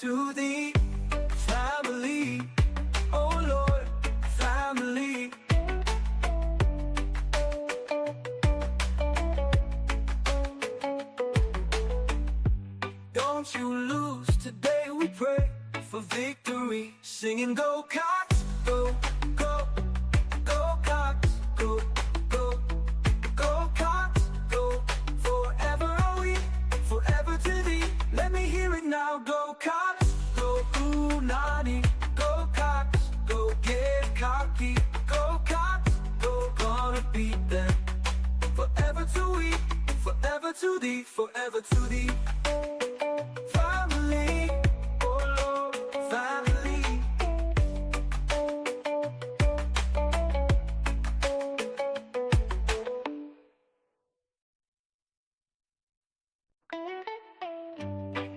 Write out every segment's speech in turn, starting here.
to the family. Oh Lord, family. Don't you lose today, we pray for victory. Singing go Cox, go, go, go Cox, go, go, go Cox, go. Forever are we, forever to thee. Let me hear it now, go Cox, go Unani, go Cox, go get cocky, go Cox, go gonna beat them. Forever to we, forever to thee, forever to thee. Family, oh Lord, family.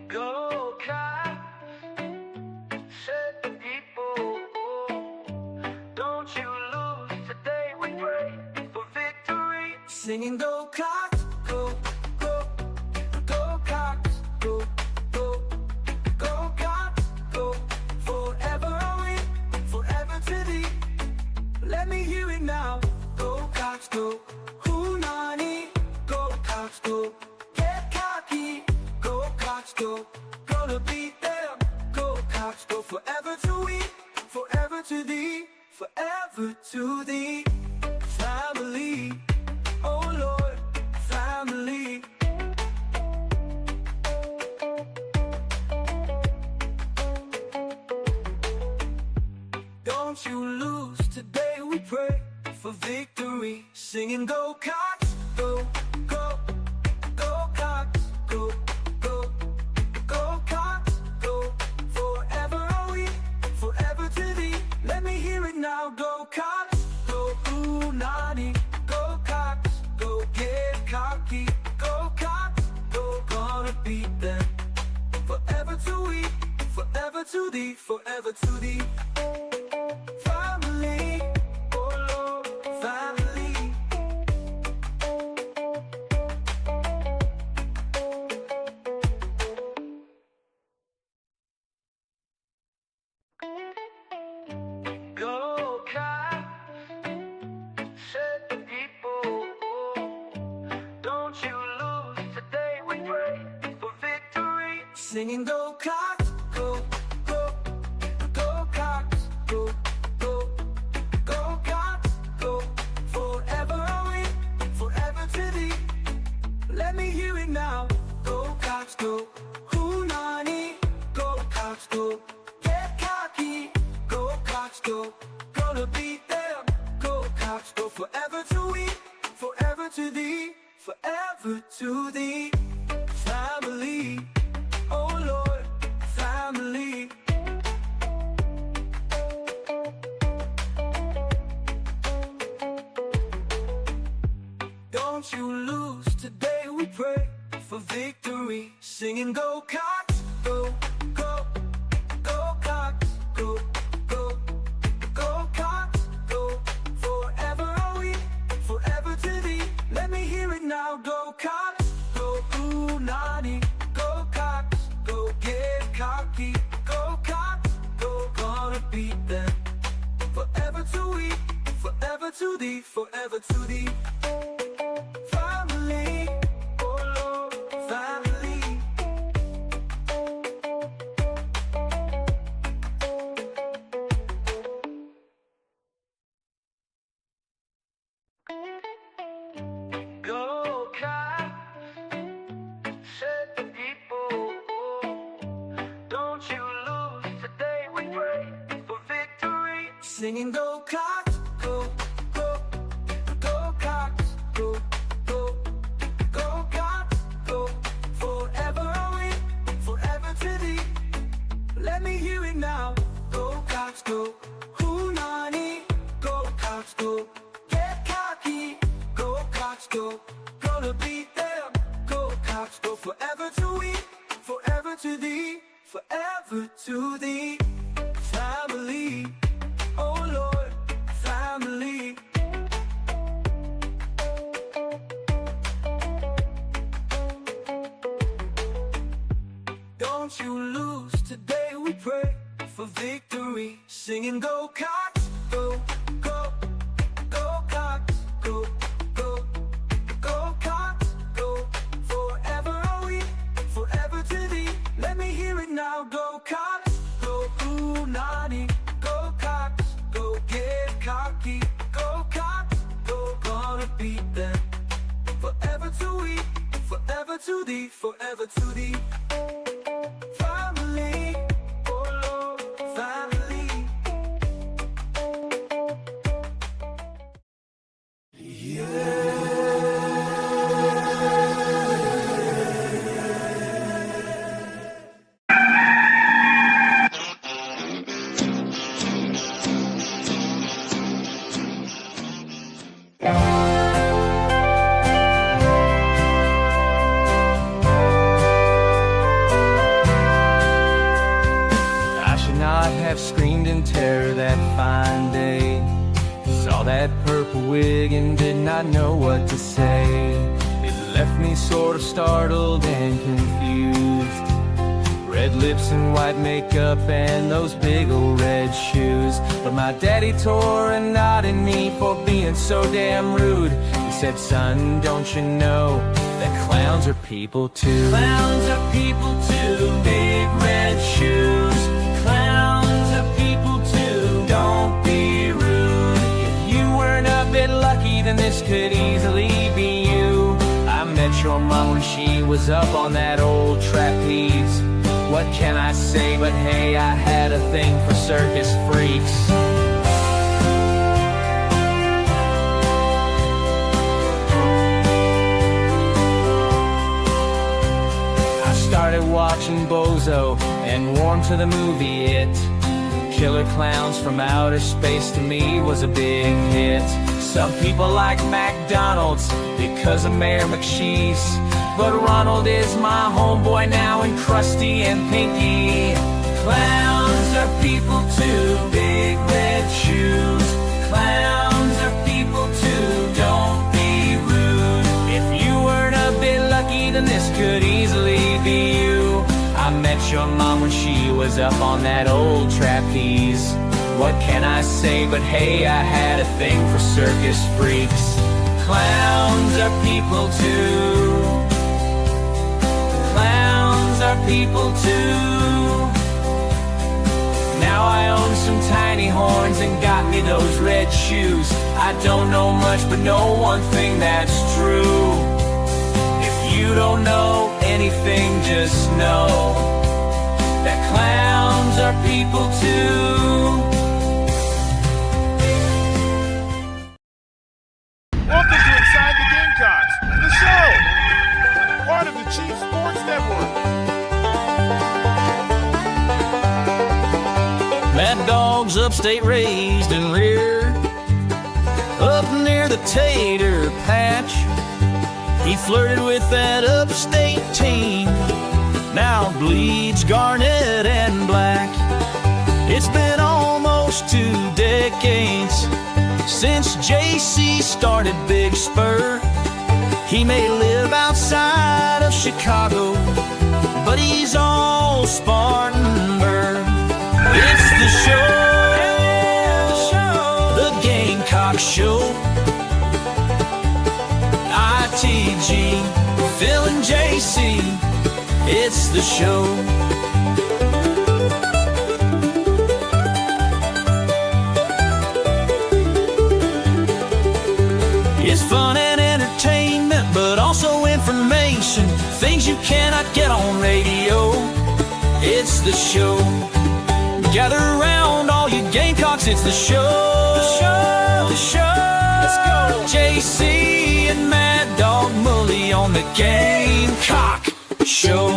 Go Cat, set the people. Don't you lose today, we pray for victory. Singing go Cox, go, go, go Cox, go, go, go Cox, go. Forever are we, forever to thee. Let me hear it now. Go Cox, go, Hunani, go Cox, go. Get cocky, go Cox, go. Gonna beat them, go Cox, go. Forever to we, forever to thee, forever to thee. Family, oh Lord, family. Don't you lose today, we pray for victory. Singing go Cox, go, go, go Cox, go, go, go Cox, go. Forever are we, forever to thee. Let me hear it now, go Cox, go Unani, go Cox, go get cocky, go Cox, go gonna beat them. Forever to we, forever to thee, forever to thee. Family, oh Lord, family. Go Cat, set the people. Don't you lose today, we pray for victory. Singing go Cox, go, go, go Cox, go, go, go Cox, go. Forever are we, forever to thee. Let me hear it now. Go Cox, go, Hunani, go Cox, go. Get cocky, go Cox, go. Gonna beat them, go Cox, go. Forever to we, forever to thee, forever to thee. Family, oh Lord, family. Don't you lose today, we pray for victory. Singing go Cox, go, go, go Cox, go, go, go Cox, go. Forever are we, forever to thee. Let me hear it now, go Cox, go Unani, go Cox, go get cocky, go Cox, go gonna beat them. Forever to we, forever to thee, forever to thee. Family, oh Lord, family. Go Cat, set the people. Don't you lose today, we pray for victory. Singing go Cox, go, go, go Cox, go, go, go Cox, go. Forever are we, forever to thee. Let me hear it now. Go Cox, go, Hunani, go Cox, go. Get cocky, go Cox, go. Gonna beat them, go Cox, go. Forever to we, forever to thee, forever to thee. Family, oh Lord, family. Singing go Cocks, go, go, go Cocks, go, go, go Cocks, go. Forever are we, forever to thee. Let me hear it now. Go Cocks, go Unani, go Cocks, go get cocky, go Cocks, go. Gonna beat them. Forever to we, forever to thee, forever to thee. Family, oh Lord, family. Screamed in terror that fine day. Saw that purple wig and did not know what to say. It left me sort of startled and confused. Red lips and white makeup and those big old red shoes. But my daddy tore a knot in me for being so damn rude. He said, son, don't you know that clowns are people too? Clowns are people too. Big red shoes. Clowns are people too. Don't be rude. If you weren't a bit lucky, then this could easily be you. I met your mom when she was up on that old trapeze. What can I say but hey, I had a thing for circus freaks. I started watching Bozo and warmed to the movie It. Killer Clowns from Outer Space to me was a big hit. Some people like McDonald's because of Mayor McCheese, but Ronald is my homeboy now and Krusty and Pinky. Clowns are people too. Big red shoes. Clowns are people too. Don't be rude. If you weren't a bit lucky, then this could easily be you. I met your mom when she was up on that old trapeze. What can I say but hey, I had a thing for circus freaks. Clowns are people too. Clowns are people too. Now I own some tiny horns and got me those red shoes. I don't know much but know one thing that's true. If you don't know anything, just know that clowns are people too. Welcome to Inside the Gamecocks, the show, part of the Chief Sports Network. Mad Dog's upstate raised and reared up near the tater patch. He flirted with that upstate team, now bleeds garnet and black. It's been almost 2 decades since JC started Big Spur. He may live outside of Chicago, but he's all Spartanburg. It's the show, the Gamecock Show. ITG, Phil and JC, it's the show. It's fun and entertainment, but also information, things you cannot get on radio. It's the show. Gather around all you Gamecocks, it's the show. The show. Let's go. JC and Mad Dog Mully on the Gamecock Show.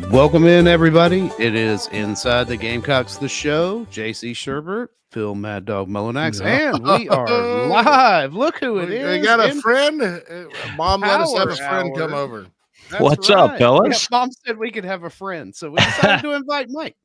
Welcome in, everybody. It is Inside the Gamecocks, the show. JC Shurburtt, Phil Mad Dog Mullinax, and we are live. Look who it is. We got a friend. Mom let us have a friend come over. That's What's right. up, fellas? Yeah, Mom said we could have a friend, so we decided to invite Mike.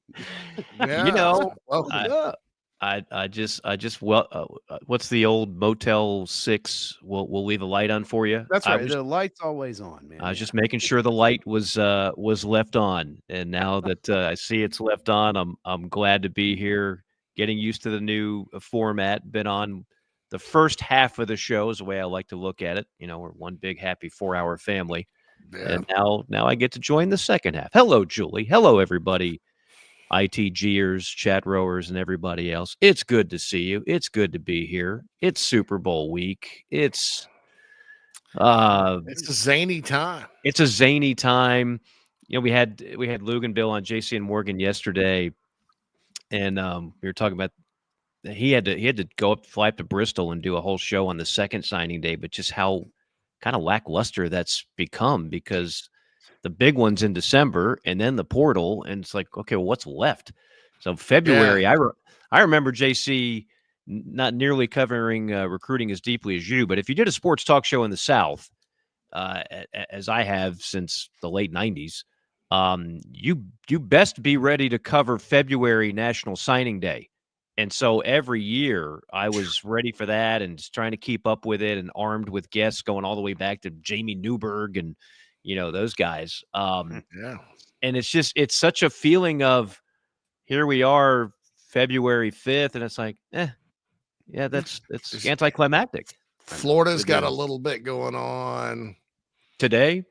Yeah. You know, welcome. I I just what's the old Motel 6? We'll leave a light on for you. That's right. The light's always on, man. I was just making sure the light was left on, and now that I see it's left on, I'm glad to be here. Getting used to the new format. Been on the first half of the show is the way I like to look at it. You know, we're one big happy 4-hour family, and now I get to join the second half. Hello, Julie. Hello, everybody. ITGers, chat rowers, and everybody else. It's good to see you. It's good to be here. It's Super Bowl week. It's a zany time. It's a zany time. You know, we had Lugan Bill on JC and Morgan yesterday, and we were talking about he had to fly up to Bristol and do a whole show on the second signing day, but just how kind of lackluster that's become, because the big one's in December and then the portal, and it's like, okay, well, what's left? So February, I remember JC not nearly covering recruiting as deeply as you, but if you did a sports talk show in the South, as I have since the late 90s, you best be ready to cover February National Signing Day. And so every year I was ready for that and just trying to keep up with it and armed with guests going all the way back to Jamie Newberg and, you know, those guys. And it's such a feeling of, here we are February 5th. And it's like, yeah, that's anticlimactic. Florida's got a little bit going on today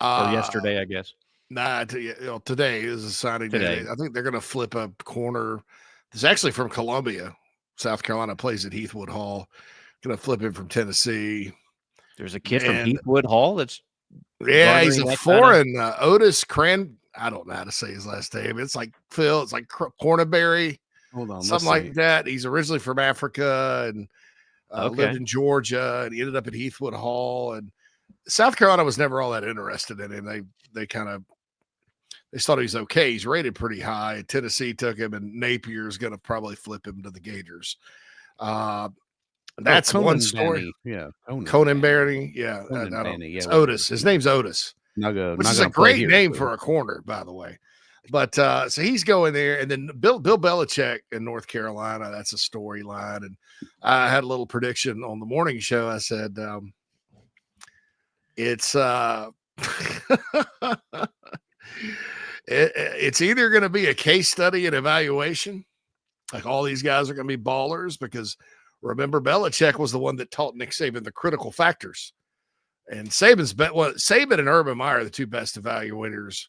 or yesterday, I guess. Nah, today is a signing day. I think they're going to flip a corner. It's actually from Columbia, South Carolina, plays at Heathwood Hall. Going to flip him from Tennessee. There's a kid from Heathwood Hall that's he's a foreign Otis Cran. I don't know how to say his last name. It's like Phil. It's like Cornaberry. Hold on, something like that. He's originally from Africa and lived in Georgia, and he ended up at Heathwood Hall. And South Carolina was never all that interested in him. They thought he was okay. He's rated pretty high. Tennessee took him, and Napier's going to probably flip him to the Gators. That's one story. Conan Barry. Yeah. It's Otis. His name's Otis, which is a great name for a corner, by the way. But so he's going there. And then Bill Belichick in North Carolina, that's a storyline. And I had a little prediction on the morning show. I said, it's it's either going to be a case study and evaluation, like all these guys are going to be ballers, because remember, Belichick was the one that taught Nick Saban the critical factors, and Saban and Urban Meyer are the two best evaluators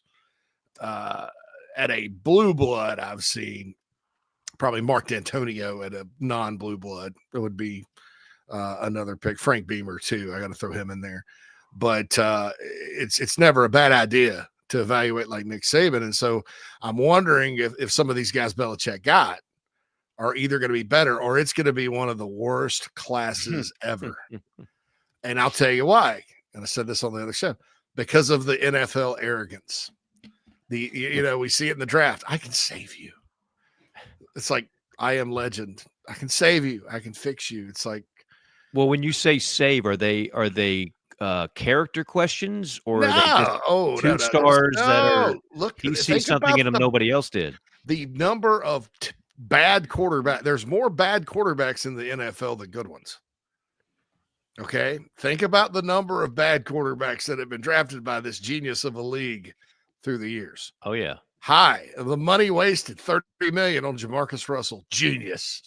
at a blue blood I've seen. Probably Mark D'Antonio at a non-blue blood. It would be another pick. Frank Beamer too. I got to throw him in there, but it's never a bad idea to evaluate like Nick Saban. And so I'm wondering if some of these guys Belichick got are either going to be better, or it's going to be one of the worst classes ever. And I'll tell you why. And I said this on the other show, because of the NFL arrogance. We see it in the draft. I can save you. It's like, I am legend. I can save you. I can fix you. It's like, well, when you say save, are they character questions, or are they just stars that are he sees something in him nobody else did? The number of bad quarterback. There's more bad quarterbacks in the NFL than good ones. Okay. Think about the number of bad quarterbacks that have been drafted by this genius of a league through the years. Oh yeah. High. The money wasted, $30 million on Jamarcus Russell. Genius.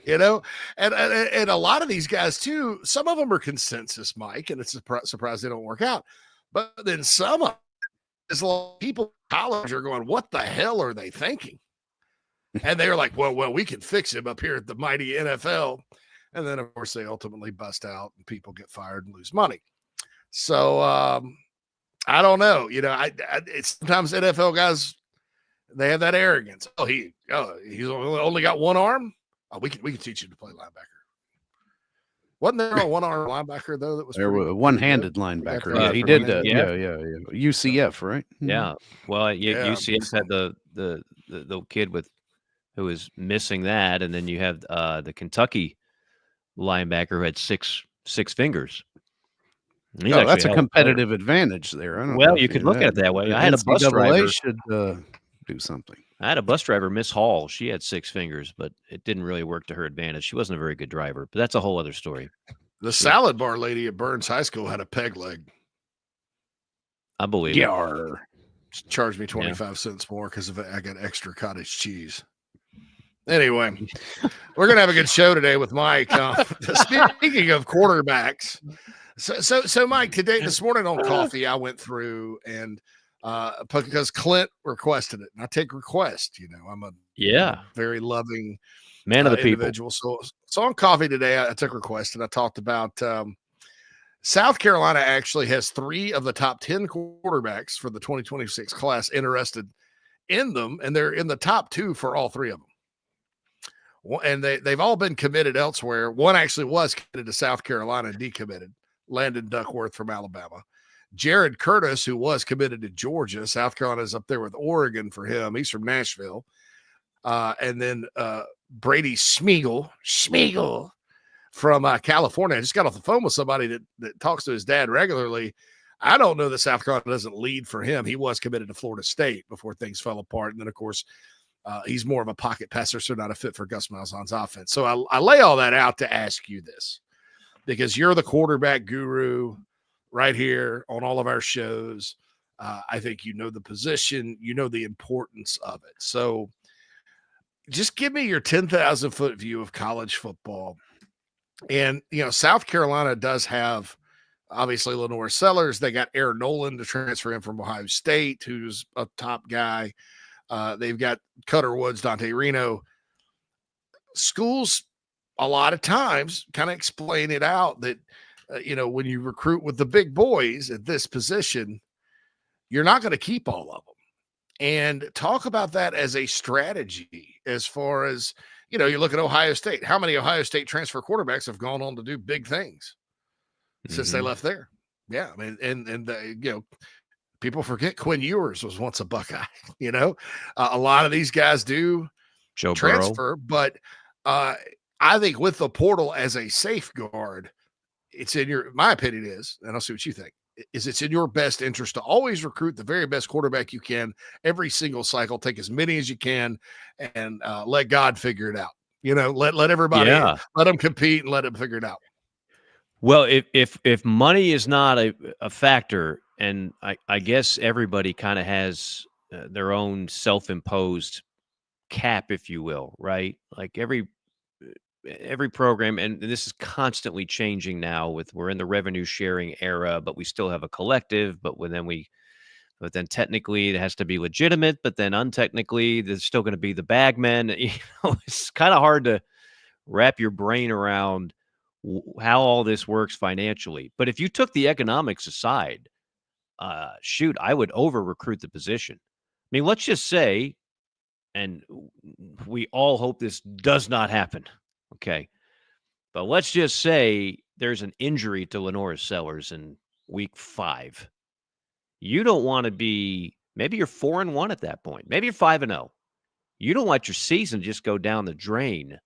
And a lot of these guys too, some of them are consensus, Mike, and it's a surprise they don't work out. But then some of there's a lot of people in college are going, what the hell are they thinking? And they're like, well, we can fix him up here at the mighty NFL. And then, of course, they ultimately bust out and people get fired and lose money. So I don't know. It's sometimes NFL guys, they have that arrogance. He's only got one arm. Oh, we can teach you to play linebacker. Wasn't there a one-arm linebacker though? That was one-handed linebacker. Yeah, he did that. Yeah. UCF, right? Yeah. Well, UCF had the kid who was missing that, and then you have the Kentucky linebacker who had six fingers. That's a competitive advantage there. Well, you could look at it that way. I had a bus driver should do something. I had a bus driver, Miss Hall. She had 6 fingers, but it didn't really work to her advantage. She wasn't a very good driver, but that's a whole other story. The salad bar lady at Burns High School had a peg leg. I believe it. Yar. Charged me 25 cents more because I got extra cottage cheese. Anyway, we're gonna have a good show today with Mike. Speaking of quarterbacks, so Mike, this morning on coffee, I went through and because Clint requested it, and I take request. You know, I'm a very loving man of the people. Individual. So on coffee today, I took request and I talked about South Carolina actually has 3 of the top 10 quarterbacks for the 2026 class interested in them, and they're in the top 2 for all 3 of them. And they've all been committed elsewhere. One actually was committed to South Carolina and decommitted, Landon Duckworth from Alabama. Jared Curtis, who was committed to Georgia. South Carolina's up there with Oregon for him. He's from Nashville. And then Brady Schmiegel from California. I just got off the phone with somebody that talks to his dad regularly. I don't know that South Carolina doesn't lead for him. He was committed to Florida State before things fell apart. And then, of course, he's more of a pocket passer, so not a fit for Gus Malzahn's offense. So I lay all that out to ask you this, because you're the quarterback guru right here on all of our shows. I think you know the position, you know the importance of it. So just give me your 10,000-foot view of college football. And, you know, South Carolina does have, obviously, Lenore Sellers. They got Aaron Nolan to transfer in from Ohio State, who's a top guy. They've got Cutter Woods, Dante Reno. Schools, a lot of times, kind of explain it out that, you know, when you recruit with the big boys at this position, you're not going to keep all of them. And talk about that as a strategy as far as, you know, you look at Ohio State. How many Ohio State transfer quarterbacks have gone on to do big things since they left there? Yeah, I mean, and you know, people forget Quinn Ewers was once a Buckeye. You know, a lot of these guys do Joe transfer, but I think with the portal as a safeguard, it's my opinion is, and I'll see what you think, is it's in your best interest to always recruit the very best quarterback you can every single cycle, take as many as you can, and let God figure it out. You know, let everybody, let them compete and let them figure it out. Well, if money is not a factor, and I guess everybody kind of has their own self-imposed cap, if you will, right? Like every program, and this is constantly changing now. We're in the revenue sharing era, but we still have a collective. But then technically it has to be legitimate. But then untechnically, there's still going to be the bagmen. You know, it's kind of hard to wrap your brain around how all this works financially. But if you took the economics aside, I would over recruit the position. I mean, let's just say, and we all hope this does not happen. Okay. But let's just say there's an injury to Lenore Sellers in week 5. You don't want to be, maybe you're 4-1 at that point. Maybe you're 5-0. You don't want your season to just go down the drain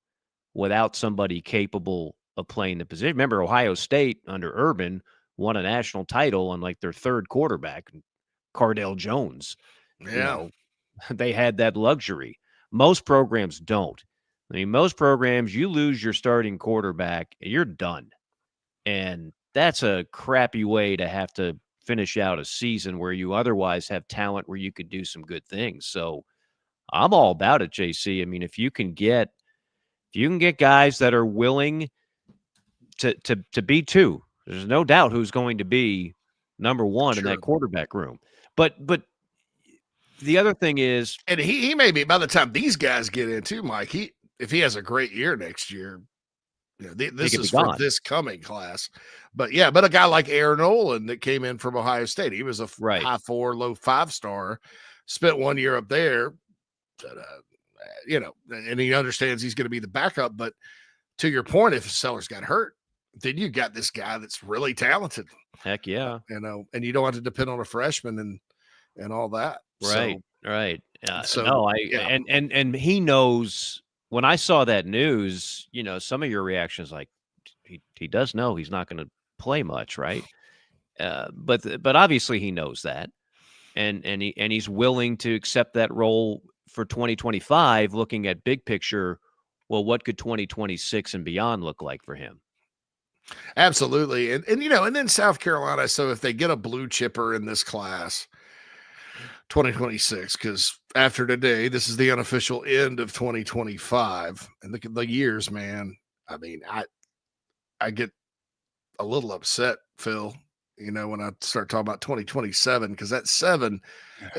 without somebody capable of playing the position. Remember, Ohio State under Urban won a national title on like their 3rd quarterback, Cardale Jones. Yeah. You know, they had that luxury. Most programs don't. I mean, most programs, you lose your starting quarterback, you're done. And that's a crappy way to have to finish out a season where you otherwise have talent where you could do some good things. So I'm all about it, JC. I mean, if you can get guys that are willing to be 2, there's no doubt who's going to be number 1 in that quarterback room. But the other thing is, and he may be, by the time these guys get in too, Mike, if he has a great year next year, you know, this is for this coming class. But yeah, but a guy like Aaron Nolan that came in from Ohio State, he was a high 4, low 5 star, spent 1 year up there, you know, and he understands he's going to be the backup. But to your point, if Sellers got hurt, then you got this guy that's really talented. Heck yeah. You know, and you don't have to depend on a freshman and all that. Right. So, right. So no, and he knows. When I saw that news, you know, some of your reactions, like he does know he's not going to play much, right? But obviously he knows that, and he's willing to accept that role for 2025, looking at big picture, well, what could 2026 and beyond look like for him? Absolutely. And and then South Carolina. So if they get a blue chipper in this class, 2026, because after today, this is the unofficial end of 2025. And look at the years, man. I mean, I get a little upset, Phil, when I start talking about 2027, because that 7,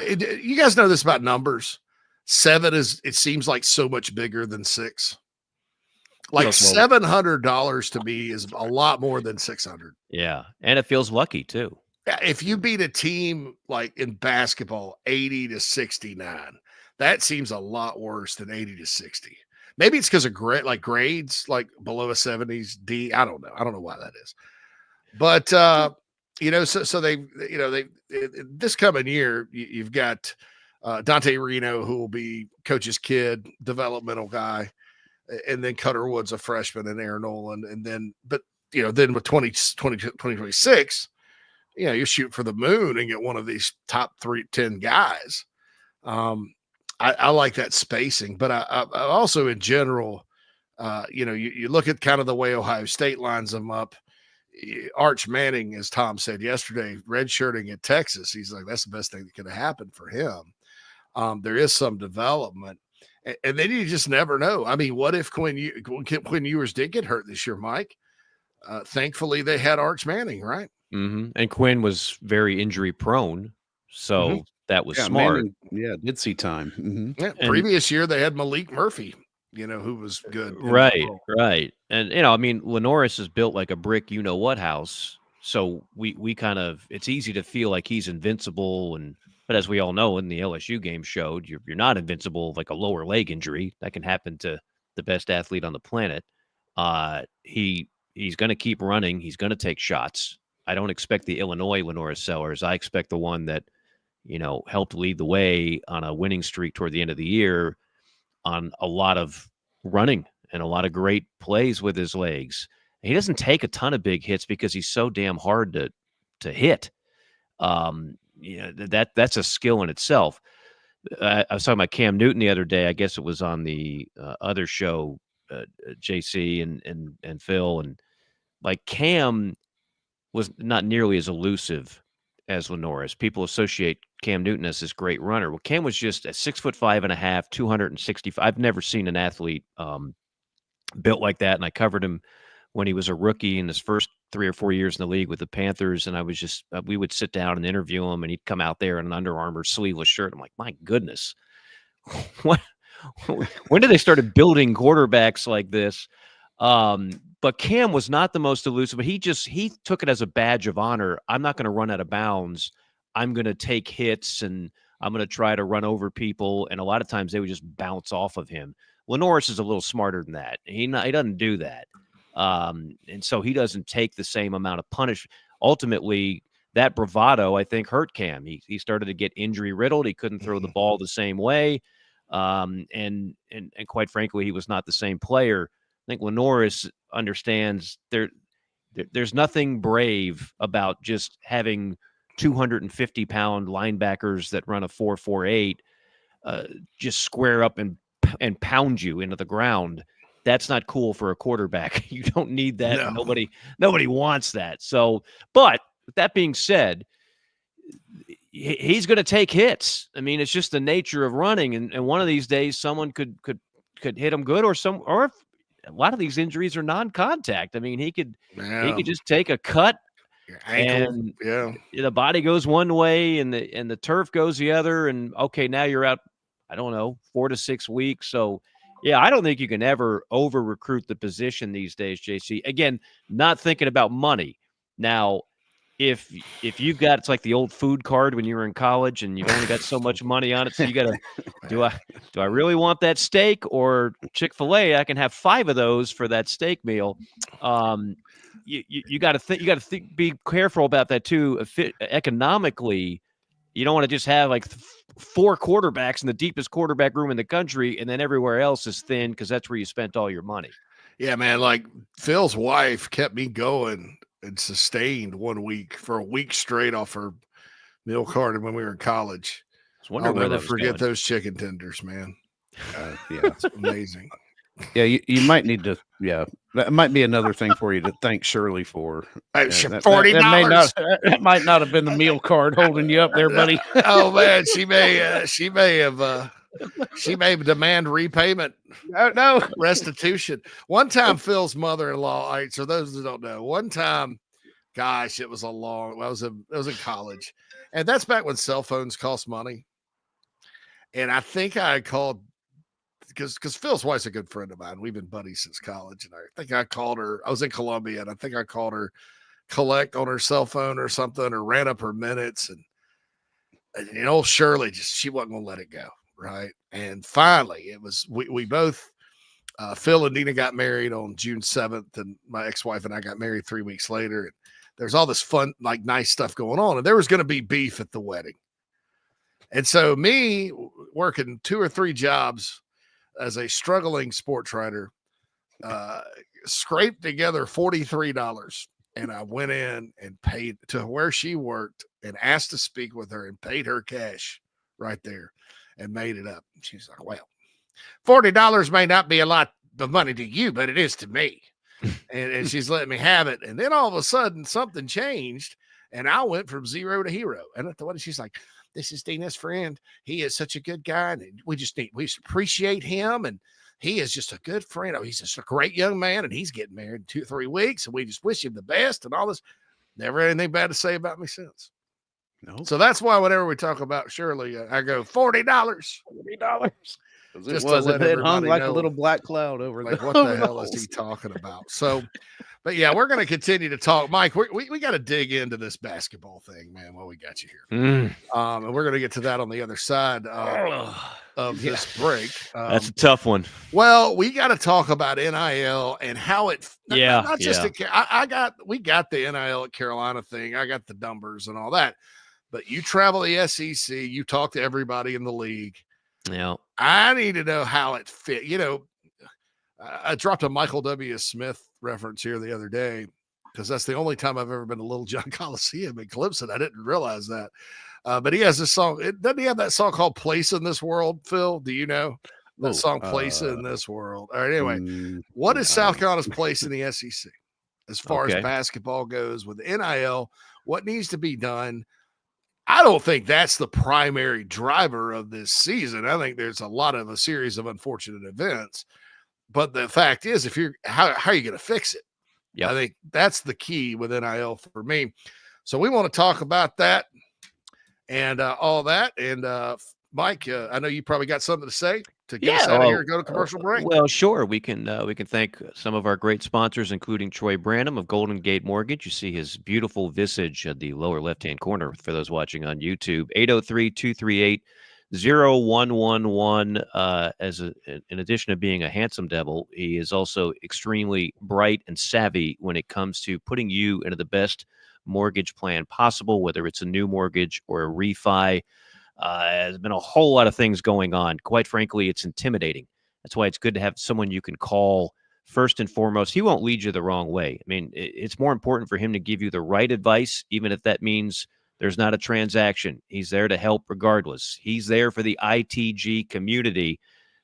you guys know this about numbers. 7 it seems like so much bigger than 6. Like $700 to me is a lot more than 600. Yeah. And it feels lucky too. If you beat a team like in basketball 80 to 69, that seems a lot worse than 80 to 60. Maybe it's because of grades like below a 70s D. I don't know. I don't know why that is. But so they this coming year, you've got Dante Reno, who will be coach's kid, developmental guy, and then Cutter Wood's a freshman, and Aaron Nolan, and then with 2026, you shoot for the moon and get one of these top 10 guys. I like that spacing, but I also in general, you look at kind of the way Ohio State lines them up. Arch Manning, as Tom said yesterday, redshirting at Texas, he's like, that's the best thing that could have happened for him. There is some development, and then you just never know. I mean, what if Quinn Ewers did get hurt this year, Mike? Thankfully, they had Arch Manning, right? Mm-hmm. And Quinn was very injury prone, so that was smart. Manning, did see time. Mm-hmm. Yeah, previous year they had Malik Murphy, who was good. Right. And Lenoris is built like a brick, house. So we kind of, it's easy to feel like he's invincible, but as we all know, in the LSU game showed, you're not invincible. Like a lower leg injury that can happen to the best athlete on the planet. He's going to keep running. He's going to take shots. I don't expect the Illinois Lenoris Sellers. I expect the one that, helped lead the way on a winning streak toward the end of the year on a lot of running and a lot of great plays with his legs. He doesn't take a ton of big hits because he's so damn hard to hit. That's a skill in itself. I was talking about Cam Newton the other day. I guess it was on the other show, JC and Phil, and like Cam was not nearly as elusive as Lenoris. People associate Cam Newton as this great runner. Well, Cam was just at 6'5.5", 265. I've never seen an athlete built like that. And I covered him when he was a rookie in his first 3 or 4 years in the league with the Panthers. And I was just, we would sit down and interview him, and he'd come out there in an Under Armour sleeveless shirt. I'm like, my goodness, when did they started building quarterbacks like this? But Cam was not the most elusive, but he took it as a badge of honor. I'm not going to run out of bounds. I'm going to take hits, and I'm going to try to run over people. And a lot of times they would just bounce off of him. Lenoris is a little smarter than that. He doesn't do that. And so he doesn't take the same amount of punishment. Ultimately, that bravado, I think, hurt Cam. He started to get injury riddled. He couldn't throw the ball the same way. And quite frankly, he was not the same player. I think Lenoris understands there's nothing brave about just having 250-pound linebackers that run a 4.48 just square up and pound you into the ground. That's not cool for a quarterback. You don't need that. No. Nobody wants that. So, but with that being said, he's going to take hits. I mean, it's just the nature of running. And one of these days, someone could hit him good, or a lot of these injuries are non-contact. I mean, he could just take a cut, and the body goes one way and the turf goes the other. And okay, now you're out, I don't know, 4 to 6 weeks. So yeah, I don't think you can ever over recruit the position these days, JC. Again, not thinking about money. Now, if you've got, it's like the old food card when you were in college and you've only got so much money on it, so you got to, do I really want that steak or Chick-fil-A? I can have 5 of those for that steak meal. You got to think. You got to be careful about that too. Economically, you don't want to just have like 4 quarterbacks in the deepest quarterback room in the country, and then everywhere else is thin because that's where you spent all your money. Yeah, man. Like Phil's wife kept me going and sustained 1 week for a week straight off her meal card when we were in college. wondering I'll where never that was forget going. those chicken tenders, man. Yeah. It's amazing. Yeah, you might need to. Yeah, that might be another thing for you to thank Shirley for. Hey, That $40. that might not have been the meal card holding you up there, buddy. Oh man, she may demand repayment, No. restitution. One time, Phil's mother-in-law. All right, so those that don't know, one time, gosh, it was I was in college, and that's back when cell phones cost money. And I think I called because Phil's wife's a good friend of mine. We've been buddies since college, and I think I called her. I was in Columbia, and I think I called her collect on her cell phone or something, or ran up her minutes, and old Shirley she wasn't gonna let it go, right? And finally, it was we both. Phil and Nina got married on June 7th, and my ex-wife and I got married 3 weeks later. And there's all this fun, like nice stuff going on, and there was going to be beef at the wedding. And so me working 2 or 3 jobs as a struggling sports writer, scraped together $43. And I went in and paid to where she worked and asked to speak with her and paid her cash right there and made it up. She's like, well, $40 may not be a lot of money to you, but it is to me. and she's letting me have it. And then all of a sudden something changed and I went from zero to hero. And at the wedding, she's like, this is Dina's friend. He is such a good guy. And we just appreciate him. And he is just a good friend. Oh, he's just a great young man. And he's getting married in 2 or 3 weeks. And we just wish him the best and all this. Never had anything bad to say about me since. No. So that's why whenever we talk about Shirley, I go $40. $40. Just It to let hung like a know, little black cloud over like the what the hell is he talking about? So, but yeah, we're going to continue to talk. Mike, we got to dig into this basketball thing, man, while we got you here. And we're going to get to that on the other side of this break. That's a tough one. Well, we got to talk about NIL and how it. Not just we got the NIL at Carolina thing. I got the numbers and all that. But you travel the SEC. You talk to everybody in the league. Yeah. I need to know how it fit. I dropped a Michael W. Smith reference here the other day because that's the only time I've ever been to Little John Coliseum in Clemson. I didn't realize that. But he has this song. Doesn't he have that song called Place in This World, Phil? Do you know that song, Place in This World? All right. Anyway, what is South Carolina's place in the SEC as far as basketball goes with NIL? What needs to be done? I don't think that's the primary driver of this season. I think there's a series of unfortunate events, but the fact is, how are you going to fix it? Yeah, I think that's the key with NIL for me. So we want to talk about that and all that. And Mike, I know you probably got something to say to get us out of here and go to commercial break. Well, sure. We can thank some of our great sponsors, including Troy Branham of Golden Gate Mortgage. You see his beautiful visage at the lower left-hand corner for those watching on YouTube. 803-238-0111. In addition to being a handsome devil, he is also extremely bright and savvy when it comes to putting you into the best mortgage plan possible, whether it's a new mortgage or a refi. There's been a whole lot of things going on. Quite frankly, it's intimidating. That's why it's good to have someone you can call first and foremost. He won't lead you the wrong way. I mean, it's more important for him to give you the right advice, even if that means there's not a transaction. He's there to help regardless. He's there for the ITG community,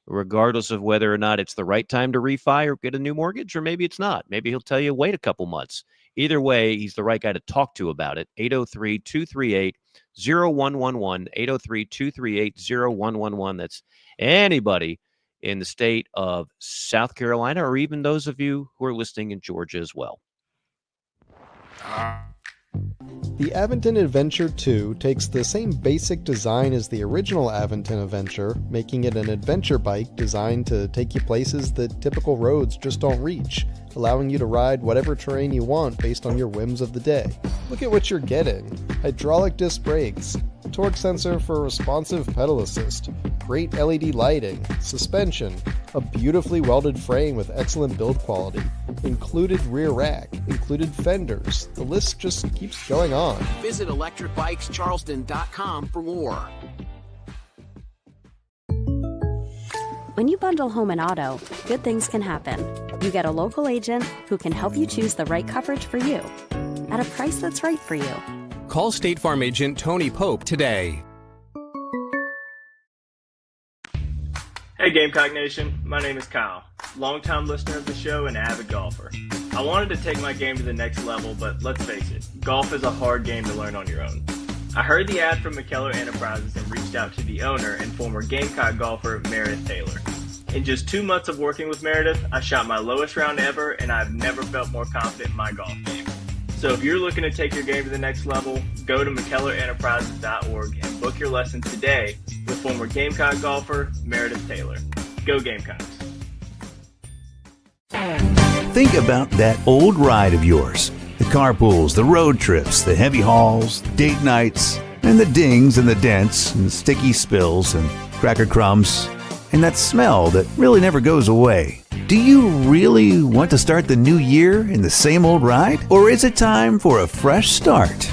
regardless of whether or not it's the right time to refi or get a new mortgage, or maybe it's not. Maybe he'll tell you, wait a couple months. Either way, he's the right guy to talk to about it. 803-238-0111, 803-238-0111. That's anybody in the state of South Carolina, or even those of you who are listening in Georgia as well. The Aventon Adventure 2 takes the same basic design as the original Aventon Adventure, making it an adventure bike designed to take you places that typical roads just don't reach, allowing you to ride whatever terrain you want based on your whims of the day. Look at what you're getting. Hydraulic disc brakes, torque sensor for responsive pedal assist, great LED lighting, suspension, a beautifully welded frame with excellent build quality, included rear rack, included fenders. The list just keeps going on. Visit electricbikescharleston.com for more. When you bundle home and auto, good things can happen. You get a local agent who can help you choose the right coverage for you at a price that's right for you. Call State Farm agent Tony Pope today. Hey Gamecock Nation, my name is Kyle, longtime listener of the show and avid golfer. I wanted to take my game to the next level, but let's face it, golf is a hard game to learn on your own. I heard the ad from McKellar Enterprises and reached out to the owner and former Gamecock golfer Meredith Taylor. In just 2 months of working with Meredith, I shot my lowest round ever and I've never felt more confident in my golf game. So if you're looking to take your game to the next level, go to McKellarEnterprises.org and book your lesson today with former Gamecock golfer Meredith Taylor. Go Gamecocks. Think about that old ride of yours. The carpools, the road trips, the heavy hauls, date nights, and the dings and the dents and sticky spills and cracker crumbs, and that smell that really never goes away. Do you really want to start the new year in the same old ride? Or is it time for a fresh start?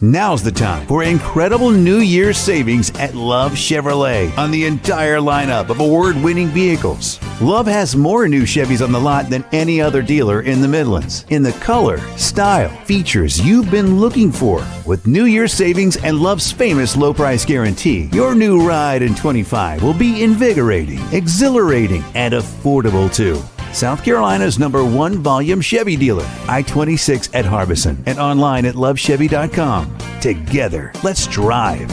Now's the time for incredible New Year's savings at Love Chevrolet on the entire lineup of award-winning vehicles. Love has more new Chevys on the lot than any other dealer in the Midlands, in the color, style, features you've been looking for. With New Year's savings and Love's famous low price guarantee, your new ride in 25 will be invigorating, exhilarating, and affordable too. South Carolina's #1 volume Chevy dealer, I-26 at Harbison, and online at lovechevy.com. Together, let's drive.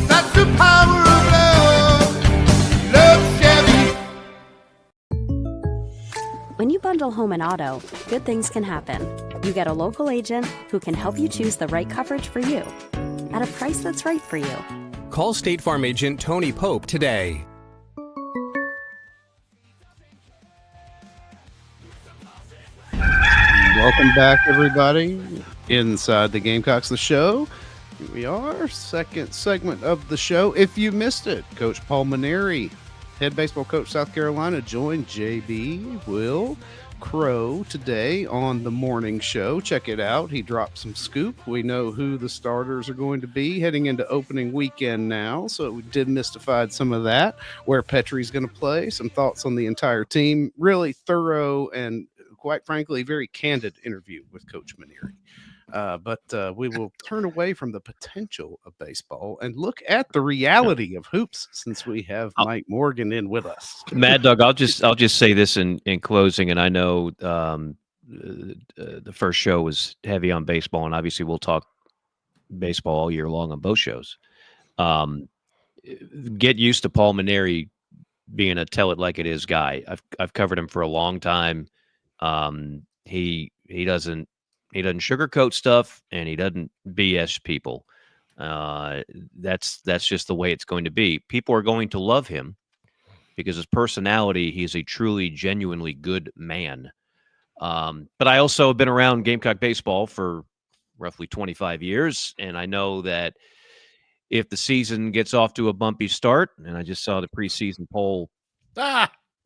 That's the power of love. Love Chevy. When you bundle home and auto, good things can happen. You get a local agent who can help you choose the right coverage for you at a price that's right for you. Call State Farm agent Tony Pope today. Welcome back, everybody, inside the Gamecocks The Show. Here we are, second segment of the show. If you missed it, Coach Paul Maneri, head baseball coach, South Carolina, joined JB Will Crow today on the morning show. Check it out. He dropped some scoop. We know who the starters are going to be heading into opening weekend now, so we demystified some of that, where Petrie's going to play, some thoughts on the entire team. Really thorough and, quite frankly, very candid interview with Coach Maneri. But we will turn away from the potential of baseball and look at the reality of hoops, since we have Mike Morgan in with us. Mad Dog, I'll just say this in closing, and I know the first show was heavy on baseball, and obviously we'll talk baseball all year long on both shows. Get used to Paul Maneri being a tell it like it is guy. I've covered him for a long time. He doesn't sugarcoat stuff, and he doesn't BS people. That's just the way it's going to be. People are going to love him because his personality, he's a truly, genuinely good man. But I also have been around Gamecock baseball for roughly 25 years, and I know that if the season gets off to a bumpy start, and I just saw the preseason poll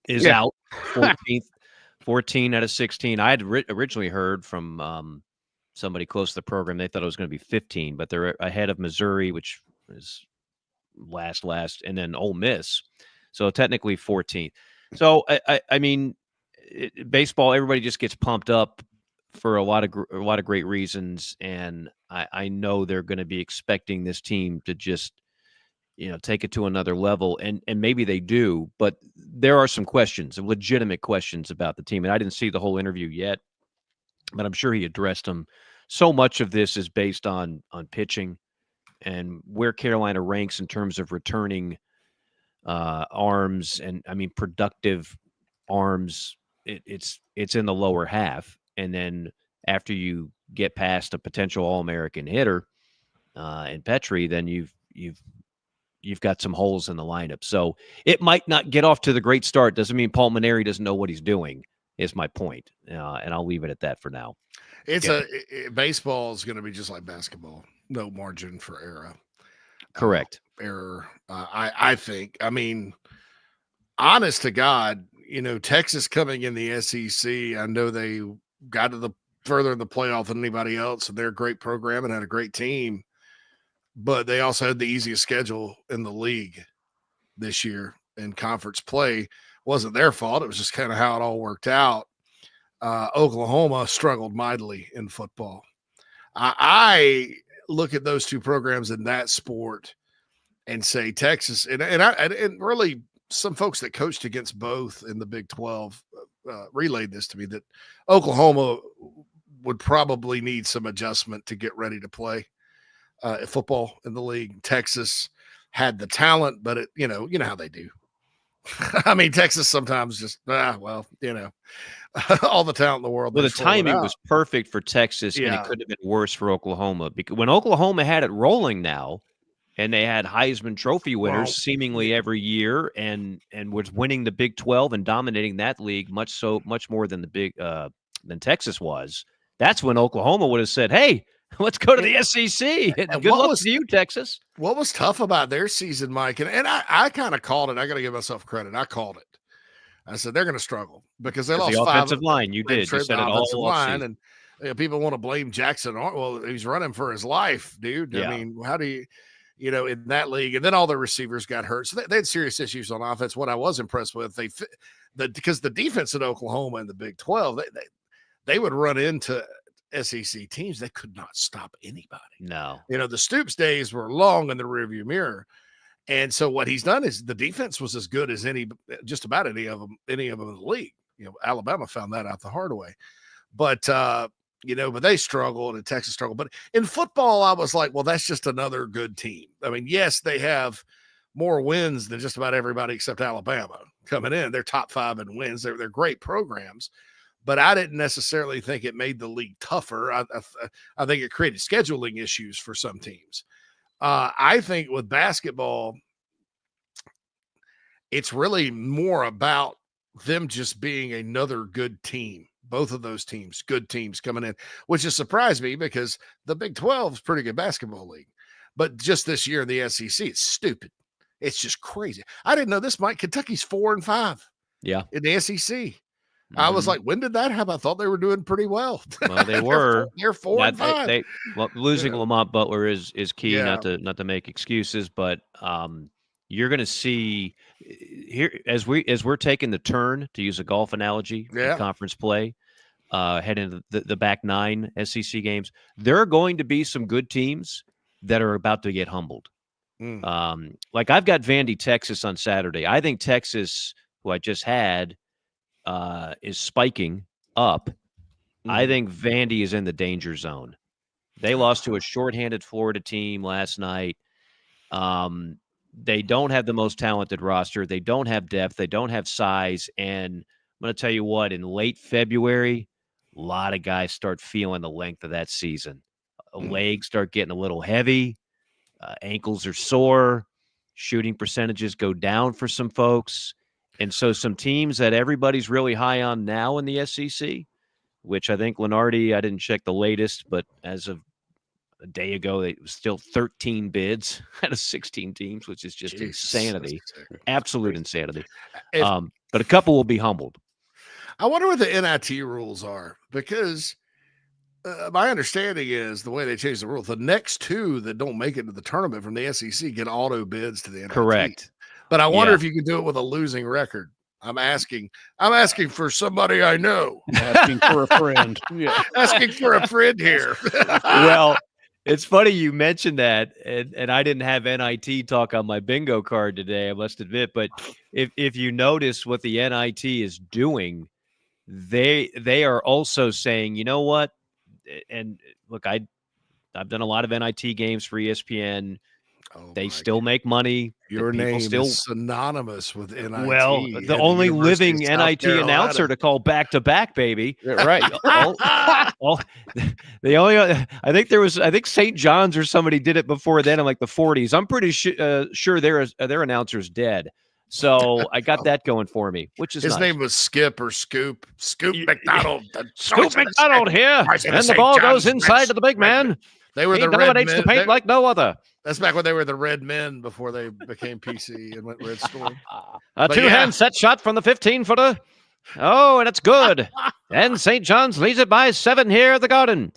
is out, 14th. 14 out of 16. I had originally heard from somebody close to the program. They thought it was going to be 15, but they're ahead of Missouri, which is last, and then Ole Miss. So technically 14th. So, I mean, baseball, everybody just gets pumped up for a lot of great reasons. And I know they're going to be expecting this team to just, take it to another level, and maybe they do, but there are some questions, legitimate questions about the team. And I didn't see the whole interview yet, but I'm sure he addressed them. So much of this is based on pitching and where Carolina ranks in terms of returning arms, and I mean pettive arms. It's in the lower half, and then after you get past a potential All-American hitter in Petrie, then you've got some holes in the lineup. So it might not get off to the great start. Doesn't mean Paul Maneri doesn't know what he's doing, is my point. And I'll leave it at that for now. Baseball is going to be just like basketball. No margin for error. Correct. Error. I think, I mean, honest to God, Texas coming in the SEC, I know they got to the further in the playoff than anybody else, and they're a great program and had a great team. But they also had the easiest schedule in the league this year, and conference play wasn't their fault. It was just kind of how it all worked out. Oklahoma struggled mightily in football. I look at those two programs in that sport and say Texas, and really some folks that coached against both in the Big 12 relayed this to me, that Oklahoma would probably need some adjustment to get ready to play football in the league. Texas had the talent, but you know how they do. I mean, Texas sometimes just, all the talent in the world. Well, the timing was perfect for Texas, and it could have been worse for Oklahoma, because when Oklahoma had it rolling now, and they had Heisman Trophy winners seemingly every year, and was winning the Big 12 and dominating that league much more than than Texas was. That's when Oklahoma would have said, "Hey, let's go to the SEC." And good luck to you, Texas. What was tough about their season, Mike, and I kind of called it. I got to give myself credit. I called it. I said they're going to struggle because they lost the five offensive line. You did. You said it all line, and people want to blame Jackson. Well, he's running for his life, dude. Yeah. I mean, how do you? In that league, and then all the receivers got hurt. So they had serious issues on offense. What I was impressed with, because the defense at Oklahoma in the Big 12, they would run into SEC teams. They could not stop anybody. No. The Stoops days were long in the rearview mirror. And so what he's done is the defense was as good as just about any of them in the league. Alabama found that out the hard way. But but they struggled and Texas struggled. But in football, I was like, well, that's just another good team. I mean, yes, they have more wins than just about everybody except Alabama coming in. They're top 5 in wins. They're great programs. But I didn't necessarily think it made the league tougher. I think it created scheduling issues for some teams. I think with basketball, it's really more about them just being another good team. Both of those teams, good teams coming in, which has surprised me because the Big 12 is a pretty good basketball league. But just this year in the SEC, it's stupid. It's just crazy. I didn't know this, Mike. Kentucky's 4-5. Yeah. In the SEC. I was like, when did that happen? I thought they were doing pretty well. Well, they were. They're 4-5. Losing Lamont Butler is key. Not to make excuses, but you're going to see here as we're taking the turn, to use a golf analogy, in conference play, heading into the back 9 SEC games. There are going to be some good teams that are about to get humbled. Like I've got Vandy, Texas on Saturday. I think Texas, who I just had, is spiking up. I think Vandy is in the danger zone. They lost to a shorthanded Florida team last night. They don't have the most talented roster. They don't have depth. They don't have size. And I'm going to tell you what, in late February, a lot of guys start feeling the length of that season. Legs start getting a little heavy. Ankles are sore. Shooting percentages go down for some folks. And so some teams that everybody's really high on now in the SEC, which I think Lenardi, I didn't check the latest, but as of a day ago, it was still 13 bids out of 16 teams, which is just insanity. Absolute insanity. But a couple will be humbled. I wonder what the NIT rules are, because my understanding is the way they changed the rules, the next 2 that don't make it to the tournament from the SEC get auto bids to the NIT. Correct. But I wonder if you could do it with a losing record. I'm asking for somebody I know. Asking for a friend. Yeah. Asking for a friend here. Well, it's funny you mentioned that, and I didn't have NIT talk on my bingo card today, I must admit. But if you notice what the NIT is doing, they are also saying, you know what? And look, I've done a lot of NIT games for ESPN. They still make money. Your name is synonymous with NIT. Well, the only living NIT announcer to call back-to-back, baby. Right. I think St. John's or somebody did it before then in like the 40s. I'm pretty sure their announcer's dead. So I got that going for me, which is his nice. name was Skip or Scoop McDonald. Scoop McDonald here, and the ball goes inside to the big man. They were he the dominates red men. the paint like no other. That's back when they were the Red Men before they became PC and went Red Storm. A two-hand set shot from the 15-footer. Oh, and it's good. And St. John's leads it by 7 here at the Garden.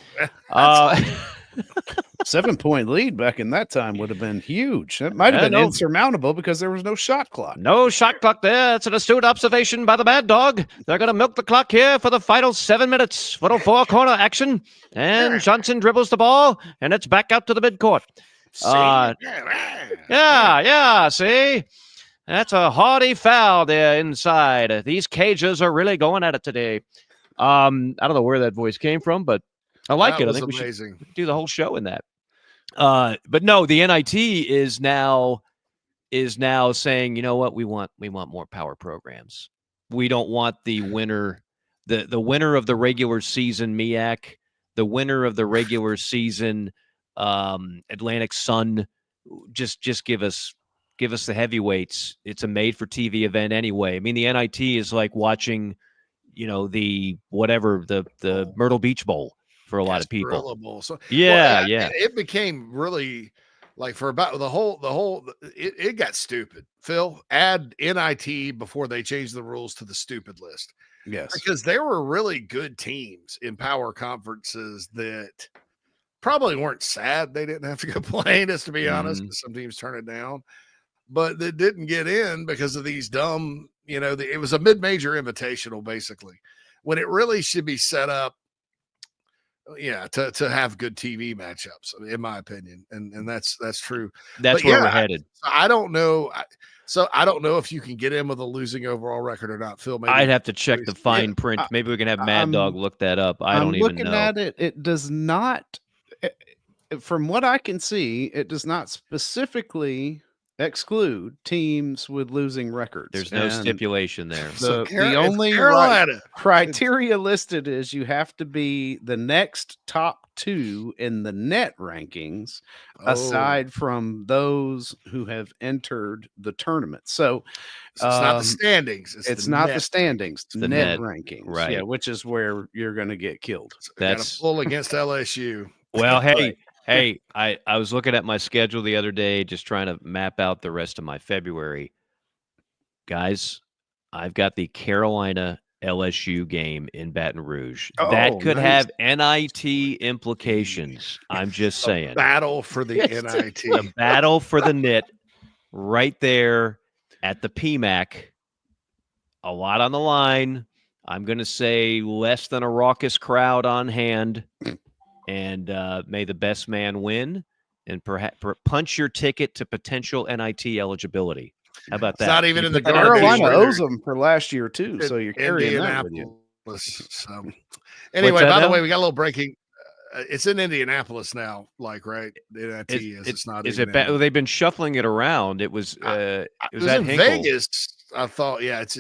7-point lead back in that time would have been huge. It might have been insurmountable because there was no shot clock. No shot clock there. It's an astute observation by the Mad Dog. They're going to milk the clock here for the final 7 minutes. Little 4-corner action. And Johnson dribbles the ball, and it's back out to the midcourt. Yeah. See, that's a haughty foul there inside. These cages are really going at it today. I don't know where that voice came from, but I like it. I think we should do the whole show in that. But no, the NIT is now saying, you know what, we want more power programs. We don't want the winner, the winner of the regular season MEAC, the winner of the regular season Atlantic Sun. Just give us the heavyweights. It's a made for TV event anyway. I mean, the NIT is like watching, the Myrtle Beach Bowl for a lot of people. So, yeah. It became really like for about the whole it got stupid. Phil, add NIT before they changed the rules to the stupid list. Yes. Because there were really good teams in power conferences that probably weren't sad they didn't have to go play, just to be honest, because some teams turn it down. But they didn't get in because of these dumb, it was a mid-major invitational, basically, when it really should be set up, to have good TV matchups, in my opinion. And that's true. That's where we're headed. I don't know. I don't know if you can get in with a losing overall record or not, Phil. Maybe I'd have to check the fine print. Maybe we can have Mad Dog look that up. I don't even know. I'm looking at it. It does not, from what I can see, it does not specifically exclude teams with losing records. There's no stipulation there. The only criteria listed is you have to be the next top 2 in the net rankings, aside from those who have entered the tournament. So it's not the standings. It's not the standings. The net rankings, right? Yeah, which is where you're going to get killed. That's pull against LSU. Well, Hey, I was looking at my schedule the other day, just trying to map out the rest of my February. Guys, I've got the Carolina LSU game in Baton Rouge. That could have NIT implications. I'm just saying. Battle for the NIT. The battle for the NIT right there at the PMAC. A lot on the line. I'm going to say less than a raucous crowd on hand. And may the best man win, and perhaps punch your ticket to potential NIT eligibility. How about that? It's not even in the Carolina owes them for last year too, so you're carrying that with you. So, anyway, by the way, we got a little breaking. It's in Indianapolis now, right? The NIT is. It's not. Is it bad? Well, they've been shuffling it around. It was. It was at in Hinkle. Vegas. I thought, it's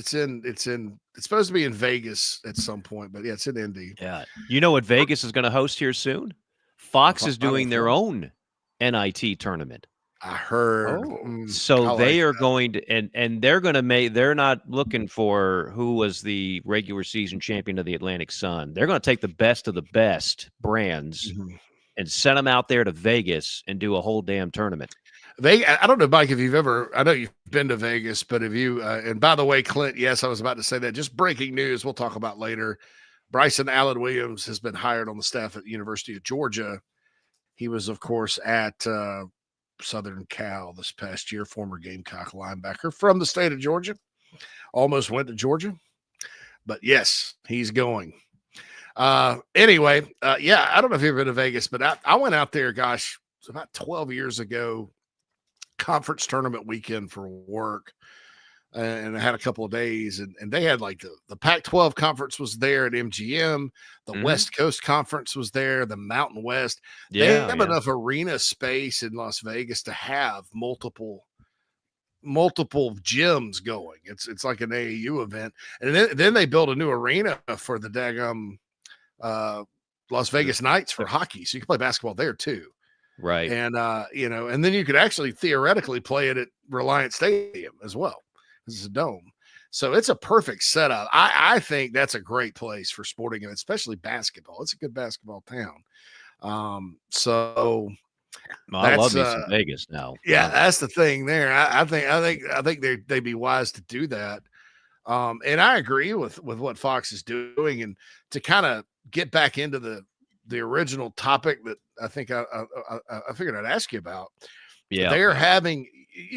supposed to be in Vegas at some point, but it's in Indy. Yeah. You know what Vegas is going to host here soon? Fox is doing their own NIT tournament. I heard. So they are going to, and they're going to make, they're not looking for who was the regular season champion of the Atlantic Sun. They're going to take the best of the best brands and send them out there to Vegas and do a whole damn tournament. I don't know, Mike, if you've ever, I know you've been to Vegas, but if you, and by the way, Clint, yes, I was about to say that. Just breaking news we'll talk about later. Bryson Allen Williams has been hired on the staff at the University of Georgia. He was, of course, at Southern Cal this past year, former Gamecock linebacker from the state of Georgia. Almost went to Georgia. But yes, he's going. Anyway, I don't know if you've ever been to Vegas, but I went out there, gosh, it was about 12 years ago. Conference tournament weekend for work, and I had a couple of days, and they had the Pac-12 conference was there at MGM, the West Coast conference was there, the Mountain West. They have enough arena space in Las Vegas to have multiple gyms going. It's like an AAU event, and then they built a new arena for the daggum Las Vegas Knights for hockey, so you can play basketball there too. Right. And, and then you could actually theoretically play it at Reliant Stadium as well. It's a dome. So it's a perfect setup. I think that's a great place for sporting events, especially basketball. It's a good basketball town. I love me some Vegas now. Yeah, that's the thing there. I think they'd be wise to do that. And I agree with what Fox is doing, and to kind of get back into the original topic that I think I figured I'd ask you about. Yeah. They're having,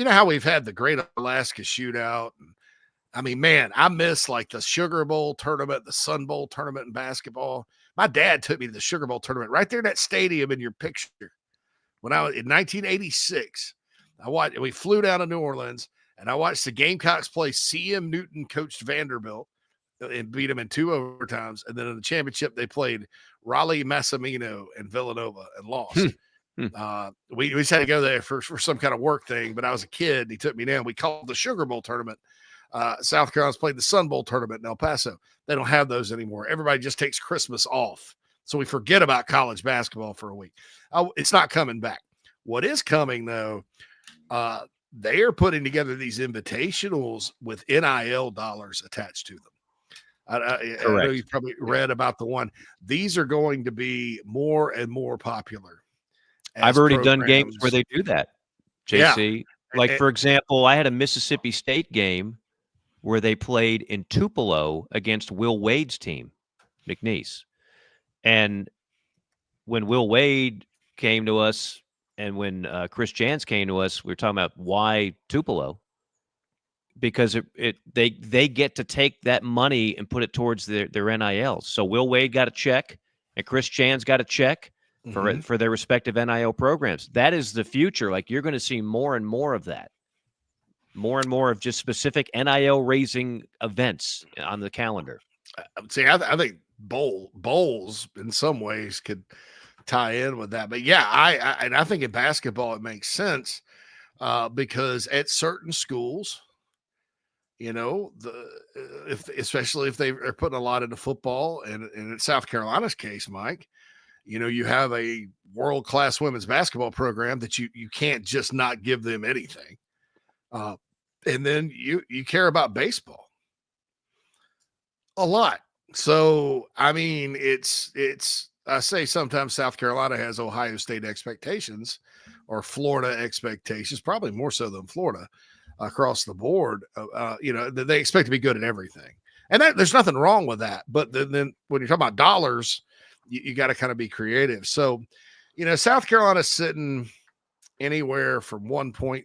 how we've had the Great Alaska Shootout. And, I mean, man, I miss the Sugar Bowl tournament, the Sun Bowl tournament in basketball. My dad took me to the Sugar Bowl tournament right there in that stadium in your picture, when I was in 1986. We flew down to New Orleans, and I watched the Gamecocks play C.M. Newton coached Vanderbilt and beat them in 2 overtimes. And then in the championship, they played Raleigh Massimino and Villanova and lost. We just had to go there for some kind of work thing, but I was a kid. And he took me down. We called the Sugar Bowl tournament. South Carolina's played the Sun Bowl tournament in El Paso. They don't have those anymore. Everybody just takes Christmas off. So we forget about college basketball for a week. It's not coming back. What is coming, though, they are putting together these invitationals with NIL dollars attached to them. I know you've probably read about the one. These are going to be more and more popular. I've already done games where they do that, JC. Yeah. Like, for example, I had a Mississippi State game where they played in Tupelo against Will Wade's team, McNeese. And when Will Wade came to us and when Chris Chants came to us, we were talking about why Tupelo. Because they get to take that money and put it towards their NIL. So Will Wade got a check and Chris Chants got a check for their respective NIL programs. That is the future. Like, you're going to see more and more of that. More and more of just specific NIL raising events on the calendar. See, I think bowls in some ways could tie in with that. But yeah, I think in basketball it makes sense because at certain schools, you know, especially if they are putting a lot into football, and in South Carolina's case, Mike, you know, you have a world-class women's basketball program that you can't just not give them anything. And then you care about baseball a lot. So, I mean, I say sometimes South Carolina has Ohio State expectations or Florida expectations, probably more so than Florida. Across the board, you know, they expect to be good at everything. And there's nothing wrong with that. But then when you're talking about dollars, you got to kind of be creative. So, you know, South Carolina's sitting anywhere from 1.3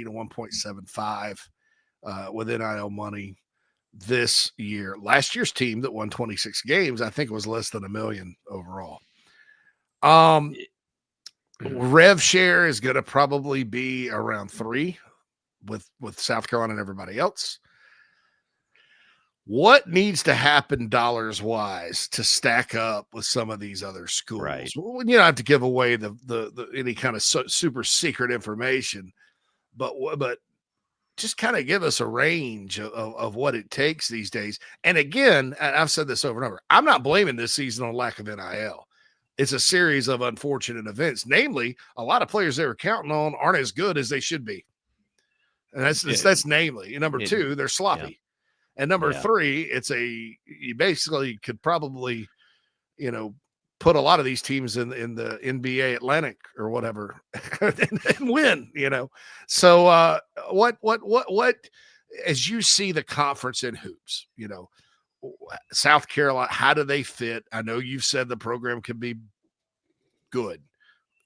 to 1.75 with NIL money this year. Last year's team that won 26 games, I think, was less than $1 million overall. Rev share is going to probably be around 3 with South Carolina and everybody else. What needs to happen dollars wise to stack up with some of these other schools? Right. You don't have to give away the any kind of super secret information, but just kind of give us a range of what it takes these days. And again, I've said this over and over, I'm not blaming this season on lack of NIL. It's a series of unfortunate events. Namely, a lot of players they were counting on aren't as good as they should be. And that's namely. And number 2, they're sloppy. Yeah. And number 3, you basically could probably, you know, put a lot of these teams in the NBA Atlantic or whatever and win, you know. So what as you see the conference in hoops, you know, South Carolina, how do they fit? I know you've said the program can be good.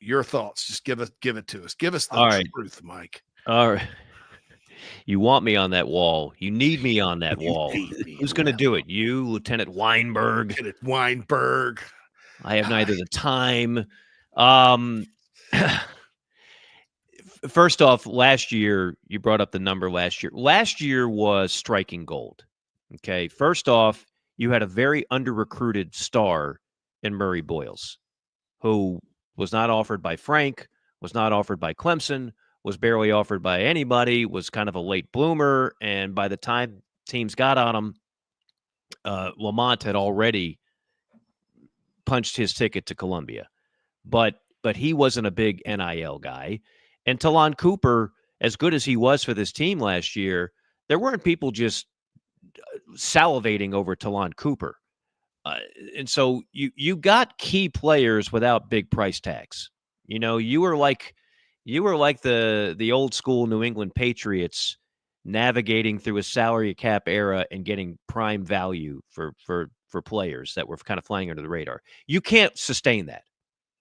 Your thoughts, just give it to us. Give us the truth, Mike. All right. You want me on that wall. You need me on that wall. Who's going to do it? You, Lieutenant Weinberg. Lieutenant Weinberg. I have neither the time. First off, last year, you brought up the number last year. Last year was striking gold. Okay. First off, you had a very under-recruited star in Murray Boyles, who was not offered by Frank, was not offered by Clemson, was barely offered by anybody, was kind of a late bloomer, and by the time teams got on him, Lamont had already punched his ticket to Columbia. But he wasn't a big NIL guy. And Talon Cooper, as good as he was for this team last year, there weren't people just salivating over Talon Cooper. And so you got key players without big price tags. You know, you were like the old school New England Patriots navigating through a salary cap era and getting prime value for players that were kind of flying under the radar. You can't sustain that.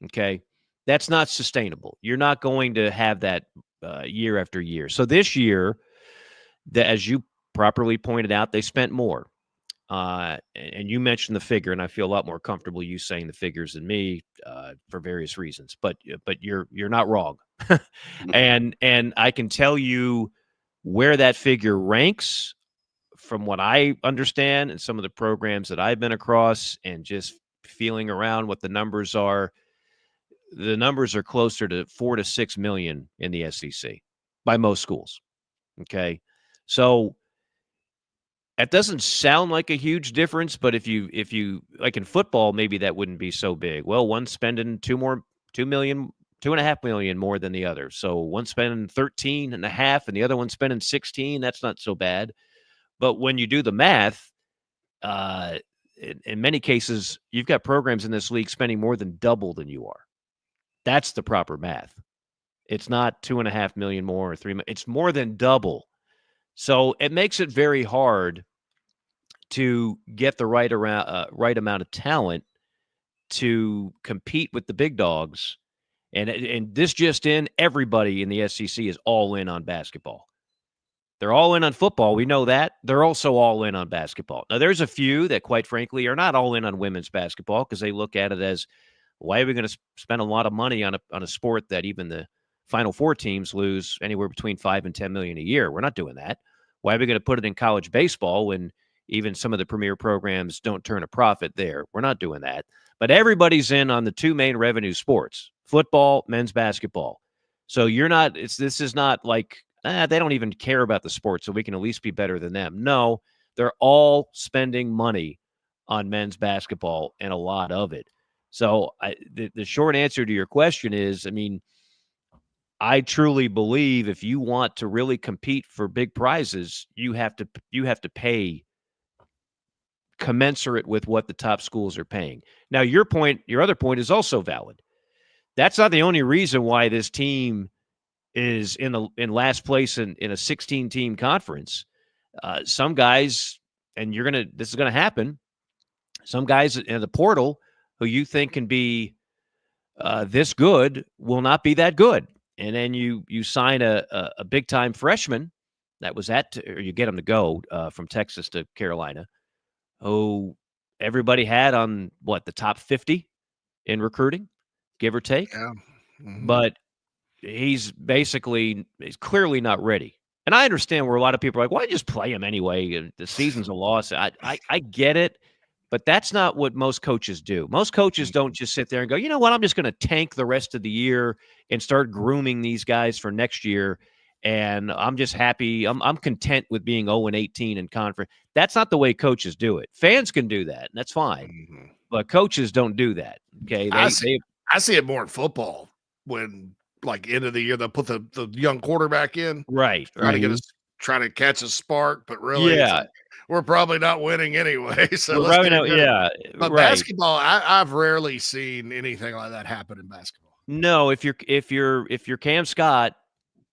Okay. That's not sustainable. You're not going to have that year after year. So this year, as you properly pointed out, they spent more. and you mentioned the figure, and I feel a lot more comfortable you saying the figures than me for various reasons. But you're not wrong, and I can tell you where that figure ranks from what I understand and some of the programs that I've been across, and just feeling around what the numbers are. The numbers are closer to 4 to 6 million in the SEC by most schools. Okay, so that doesn't sound like a huge difference, but if you like in football, maybe that wouldn't be so big. Well, one's spending 2.5 million more than the other. So one's spending 13.5 and the other one's spending 16. That's not so bad. But when you do the math, in many cases, you've got programs in this league spending more than double than you are. That's the proper math. It's not 2.5 million more or 3 million. It's more than double. So it makes it very hard to get the right amount of talent to compete with the big dogs. And this just in, everybody in the SEC is all in on basketball. They're all in on football. We know that. They're also all in on basketball. Now, there's a few that, quite frankly, are not all in on women's basketball because they look at it as, why are we going to spend a lot of money on a sport that even the Final Four teams lose anywhere between $5 and $10 million a year? We're not doing that. Why are we going to put it in college baseball when even some of the premier programs don't turn a profit there? We're not doing that. But everybody's in on the two main revenue sports, football, men's basketball. So this is not like, they don't even care about the sport, so we can at least be better than them. No, they're all spending money on men's basketball, and a lot of it. So the short answer to your question is, I truly believe if you want to really compete for big prizes, you have to pay commensurate with what the top schools are paying. Now, your other point is also valid. That's not the only reason why this team is in last place in a 16-team conference. Some guys, and this is gonna happen. Some guys in the portal who you think can be this good will not be that good, and then you sign a big time freshman that was or you get him to go from Texas to Carolina, who everybody had on the top 50 in recruiting, give or take. Yeah. Mm-hmm. But he's clearly not ready. And I understand where a lot of people are like, why just play him anyway? The season's a loss. I get it, but that's not what most coaches do. Most coaches don't just sit there and go, you know what, I'm just going to tank the rest of the year and start grooming these guys for next year. And I'm just happy. I'm content with being 0-18 in conference. That's not the way coaches do it. Fans can do that, and that's fine. Mm-hmm. But coaches don't do that. Okay. I see it more in football when, like, end of the year, they'll put the young quarterback in. Right. Trying to catch a spark, but really, we're probably not winning anyway. So But basketball, I've rarely seen anything like that happen in basketball. No, if you're Cam Scott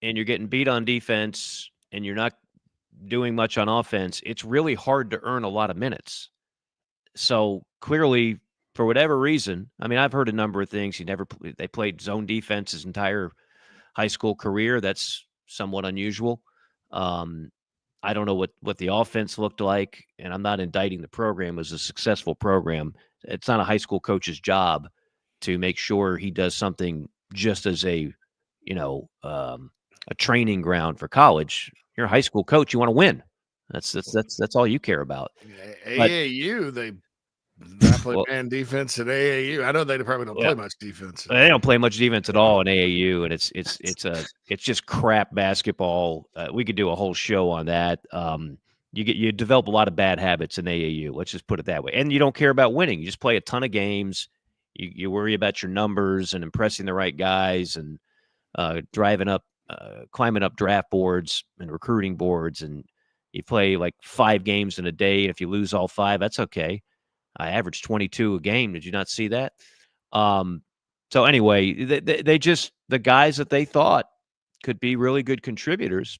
and you're getting beat on defense and you're not doing much on offense, it's really hard to earn a lot of minutes. So clearly, for whatever reason, I've heard a number of things. They played zone defense his entire high school career. That's somewhat unusual. I don't know what the offense looked like, and I'm not indicting the program. It was a successful program. It's not a high school coach's job to make sure he does something just as a training ground for college. You're a high school coach. You want to win. That's all you care about. AAU, they not play man defense at AAU. I know they probably don't play much defense. They don't play much defense at all in AAU, and it's just crap basketball. We could do a whole show on that. You develop a lot of bad habits in AAU. Let's just put it that way. And you don't care about winning. You just play a ton of games. You worry about your numbers and impressing the right guys and climbing up draft boards and recruiting boards. And you play like 5 games in a day. And if you lose all 5, that's okay. I averaged 22 a game. Did you not see that? So anyway, the guys that they thought could be really good contributors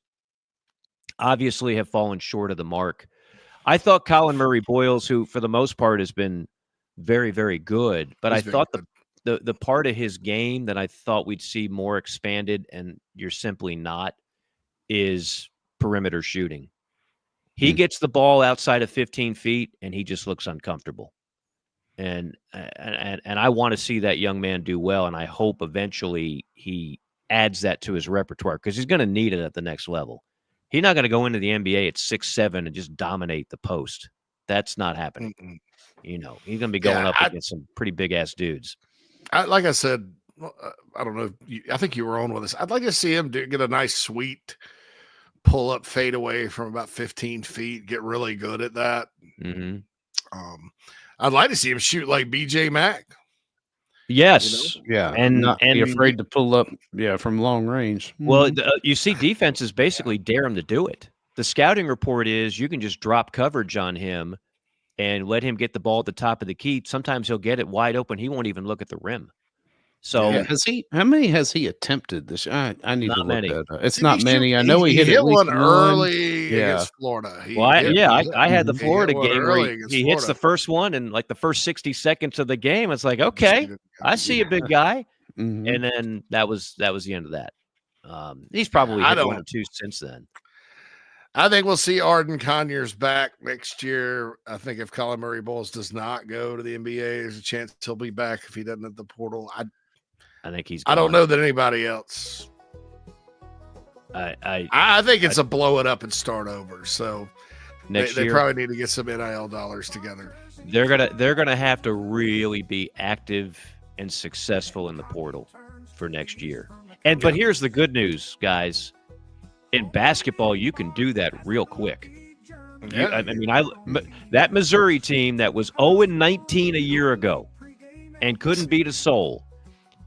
obviously have fallen short of the mark. I thought Colin Murray Boyles, who for the most part has been very, very good, but I thought the part of his game that I thought we'd see more expanded, and you're simply not, is perimeter shooting. He gets the ball outside of 15 feet, and he just looks uncomfortable. And I want to see that young man do well, and I hope eventually he adds that to his repertoire because he's going to need it at the next level. He's not going to go into the NBA at 6'7" and just dominate the post. That's not happening. He's going to be going up against some pretty big-ass dudes. Like I said, I don't know. I think you were on with us. I'd like to see him get a nice, sweet pull-up fadeaway from about 15 feet, get really good at that. Mm-hmm. I'd like to see him shoot like BJ Mack. Yes. Yeah. And not be afraid to pull up from long range. Well, you see defenses basically dare him to do it. The scouting report is you can just drop coverage on him and let him get the ball at the top of the key. Sometimes he'll get it wide open. He won't even look at the rim. So how many has he attempted this? I need to look many. that up. It's not many. I know he hit at least one early against Florida. I had the Florida game where he hits the first one and like the first 60 seconds of the game. It's like, okay, I see a big guy. Mm-hmm. And then that was the end of that. He's probably hit one or two since then. I think we'll see Arden Conyers back next year. I think if Colin Murray Bowles does not go to the NBA, there's a chance he'll be back if he doesn't at the portal. I think he's. I don't know that anybody else. I think it's a blow it up and start over. So next year, they probably need to get some NIL dollars together. They're gonna have to really be active and successful in the portal for next year. But here's the good news, guys. In basketball, you can do that real quick. That Missouri team that was 0-19 a year ago and couldn't beat a soul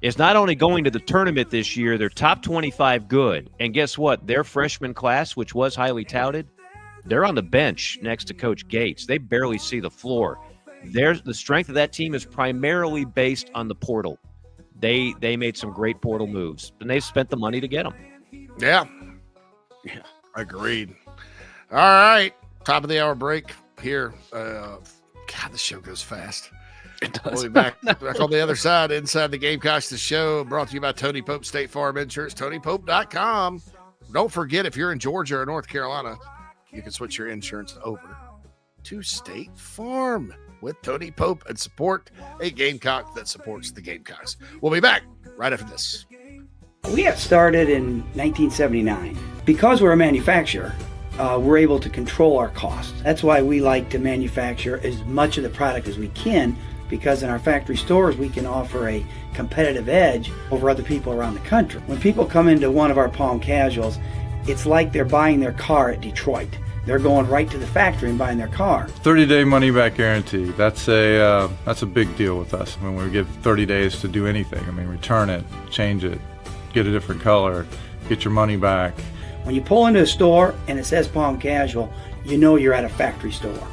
is not only going to the tournament this year, they're top 25 good. And guess what? Their freshman class, which was highly touted, they're on the bench next to Coach Gates. They barely see the floor. The strength of that team is primarily based on the portal. They made some great portal moves, and they've spent the money to get them. Yeah, agreed. All right, top of the hour break here. God, the show goes fast. It does. We'll be back on the other side, inside the Gamecocks The Show, brought to you by Tony Pope State Farm Insurance, TonyPope.com. Don't forget, if you're in Georgia or North Carolina, you can switch your insurance over to State Farm with Tony Pope and support a Gamecock that supports the Gamecocks. We'll be back right after this. We got started in 1979. Because we're a manufacturer, we're able to control our costs. That's why we like to manufacture as much of the product as we can, because in our factory stores we can offer a competitive edge over other people around the country. When people come into one of our Palm Casuals, it's like they're buying their car at Detroit. They're going right to the factory and buying their car. 30-day money-back guarantee. That's a big deal with us. I mean, we give 30 days to do anything. I mean, return it, change it, get a different color, get your money back. When you pull into a store and it says Palm Casual, you know you're at a factory store.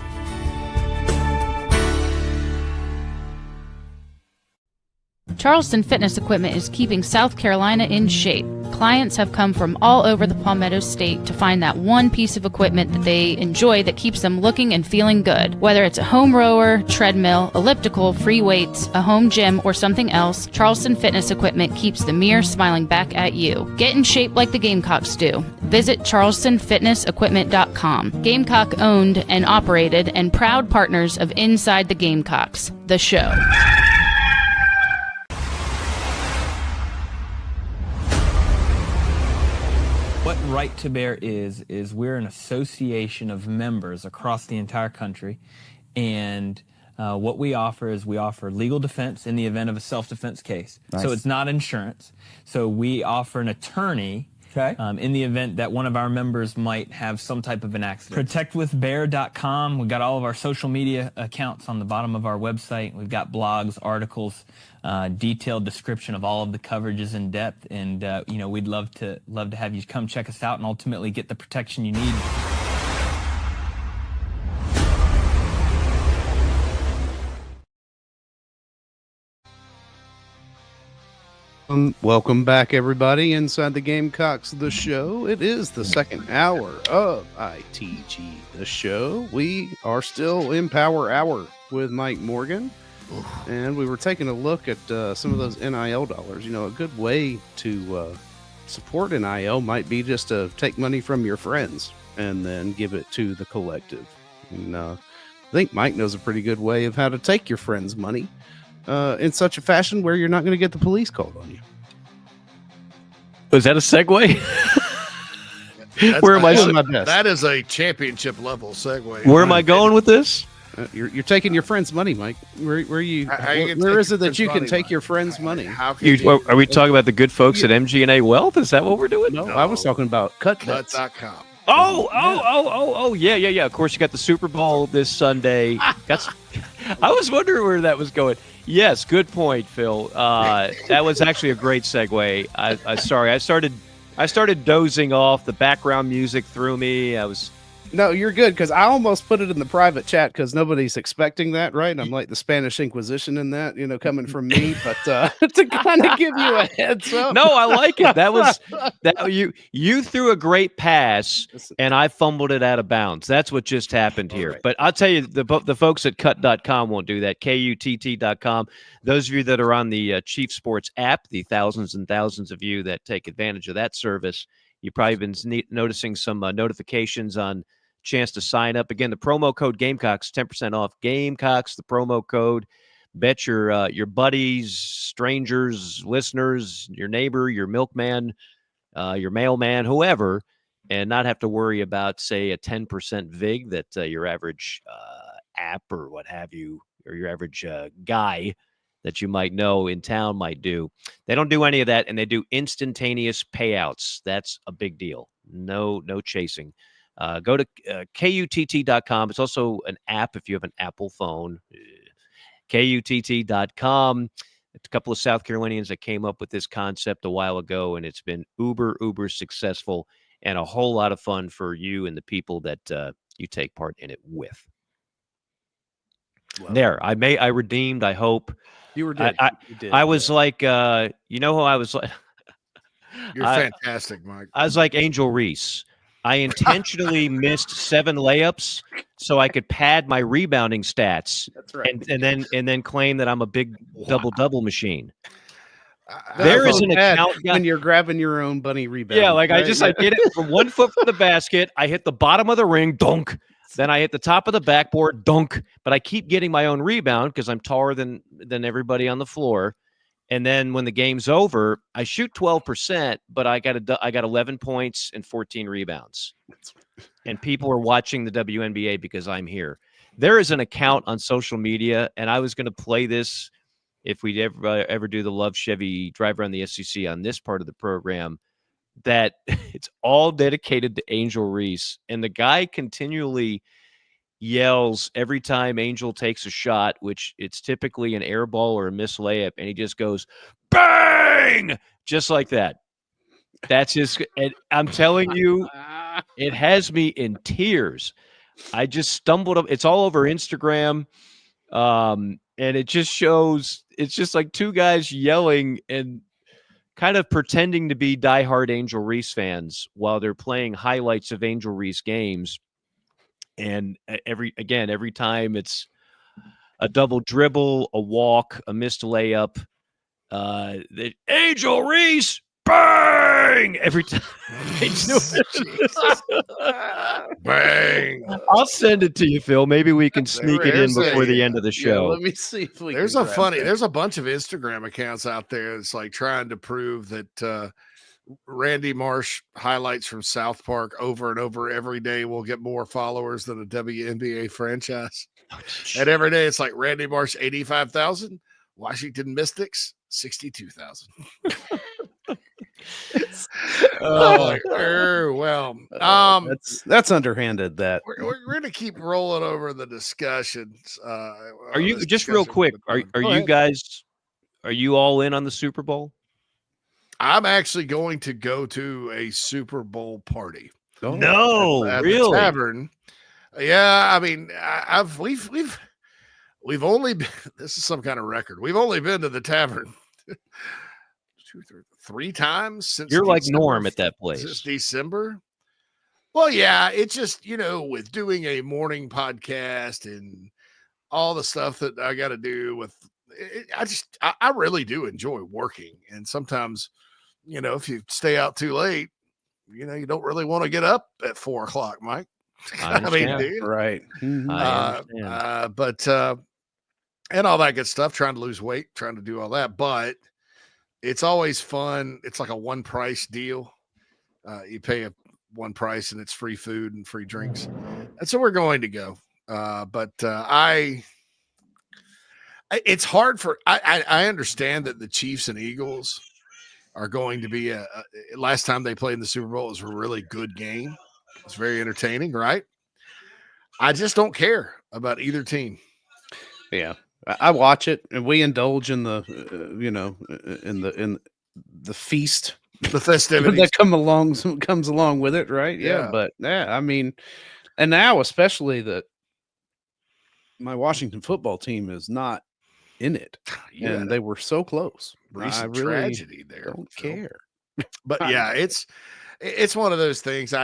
Charleston Fitness Equipment is keeping South Carolina in shape. Clients have come from all over the Palmetto State to find that one piece of equipment that they enjoy that keeps them looking and feeling good. Whether it's a home rower, treadmill, elliptical, free weights, a home gym, or something else, Charleston Fitness Equipment keeps the mirror smiling back at you. Get in shape like the Gamecocks do. Visit charlestonfitnessequipment.com. Gamecock owned and operated and proud partners of Inside the Gamecocks, the show. What Right to Bear is we're an association of members across the entire country, and what we offer is we offer legal defense in the event of a self-defense case. Nice. So it's not insurance. So we offer an attorney in the event that one of our members might have some type of an accident. ProtectWithBear.com. We've got all of our social media accounts on the bottom of our website. We've got blogs, articles, detailed description of all of the coverages in depth, and we'd love to have you come check us out and ultimately get the protection you need. Welcome back, everybody, inside the Gamecocks The Show. It is the second hour of ITG The Show. We are still in Power Hour with Mike Morgan. And we were taking a look at some of those NIL dollars. You know, a good way to support NIL might be just to take money from your friends and then give it to the collective. And I think Mike knows a pretty good way of how to take your friend's money in such a fashion where you're not going to get the police called on you. Was that a segue? Where am I? My best. That is a championship level segue. Where am I going with this? You're taking your friend's money, Mike. Where is it that you can take your friend's money? How can Are we talking about the good folks at MG&A Wealth? Is that what we're doing? No, I was talking about Cuts.com. Oh, yeah. Of course, you got the Super Bowl this Sunday. I was wondering where that was going. Yes, good point, Phil. That was actually a great segue. Sorry, I started dozing off. The background music threw me. No, you're good, because I almost put it in the private chat because nobody's expecting that, right? I'm like the Spanish Inquisition in that, coming from me, but to kind of give you a heads up. No, I like it. That was you threw a great pass, and I fumbled it out of bounds. That's what just happened here. Right. But I'll tell you, the folks at cut.com won't do that. KUTT.com. Those of you that are on the Chief Sports app, the thousands and thousands of you that take advantage of that service, you've probably been noticing some notifications on chance to sign up. Again, the promo code Gamecocks, 10% off. Gamecocks, the promo code. Bet your buddies, strangers, listeners, your neighbor, your milkman, your mailman, whoever, and not have to worry about, say, a 10% VIG that your average app or what have you, or your average guy that you might know in town might do. They don't do any of that, and they do instantaneous payouts. That's a big deal. No chasing. Go to KUTT.com. It's also an app if you have an Apple phone. KUTT.com. A couple of South Carolinians that came up with this concept a while ago, and it's been uber successful and a whole lot of fun for you and the people that you take part in it with. Well, there, I redeemed, I hope. You were did. I was like, who I was like? You're fantastic, Mike. I was like Angel Reese. I intentionally missed 7 layups so I could pad my rebounding stats. That's right. And then claim that I'm a big double machine. There is an account when you're grabbing your own bunny rebound. Yeah, like right? I get it from 1 foot from the basket. I hit the bottom of the ring, dunk. Then I hit the top of the backboard, dunk. But I keep getting my own rebound because I'm taller than everybody on the floor. And then when the game's over, I shoot 12%, but I got 11 points and 14 rebounds. And people are watching the WNBA because I'm here. There is an account on social media, and I was going to play this if we'd ever do the Love Chevy Drive Around the SEC on this part of the program, that it's all dedicated to Angel Reese. And the guy continually yells every time Angel takes a shot, which it's typically an air ball or a missed layup, and he just goes, bang! Just like that. That's just, and I'm telling you, it has me in tears. I just stumbled up. It's all over Instagram. And it just shows, it's just like 2 guys yelling and kind of pretending to be diehard Angel Reese fans while they're playing highlights of Angel Reese games. And every time it's a double dribble, a walk, a missed layup, the Angel Reese, bang! Every time they do it. Bang! I'll send it to you, Phil. Maybe we can sneak it in before the end of the show. Yeah, let me see if we there's a bunch of Instagram accounts out there that's like trying to prove that Randy Marsh highlights from South Park over and over every day will get more followers than a WNBA franchise. And every day it's like Randy Marsh 85,000, Washington Mystics 62,000. Well, that's underhanded. That we're going to keep rolling over the discussions. Are you just real quick? Are you guys? Are you all in on the Super Bowl? I'm actually going to go to a Super Bowl party. No, at really? The tavern. Yeah, I mean, we've only been, this is some kind of record. We've only been to the tavern 3 times since. You're like Norm at that place. Since December. Well, yeah, it's just, with doing a morning podcast and all the stuff that I got to do with it, I really do enjoy working. And sometimes, if you stay out too late, you don't really want to get up at 4 o'clock, Mike. I mean, do you? Right. I understand. But and all that good stuff, trying to lose weight, trying to do all that. But it's always fun. It's like a one price deal. You pay one price and it's free food and free drinks. And so we're going to go. But it's hard for, I understand that the Chiefs and Eagles are going to be last time they played in the Super Bowl, it was a really good game. It's very entertaining, right? I just don't care about either team. Yeah. I watch it, and we indulge in the, in the feast, the festivities that comes along with it, right? Yeah. But I mean, and now especially that my Washington football team is not in it, and they were so close. Recent I really tragedy there. don't care. But yeah, it's one of those things.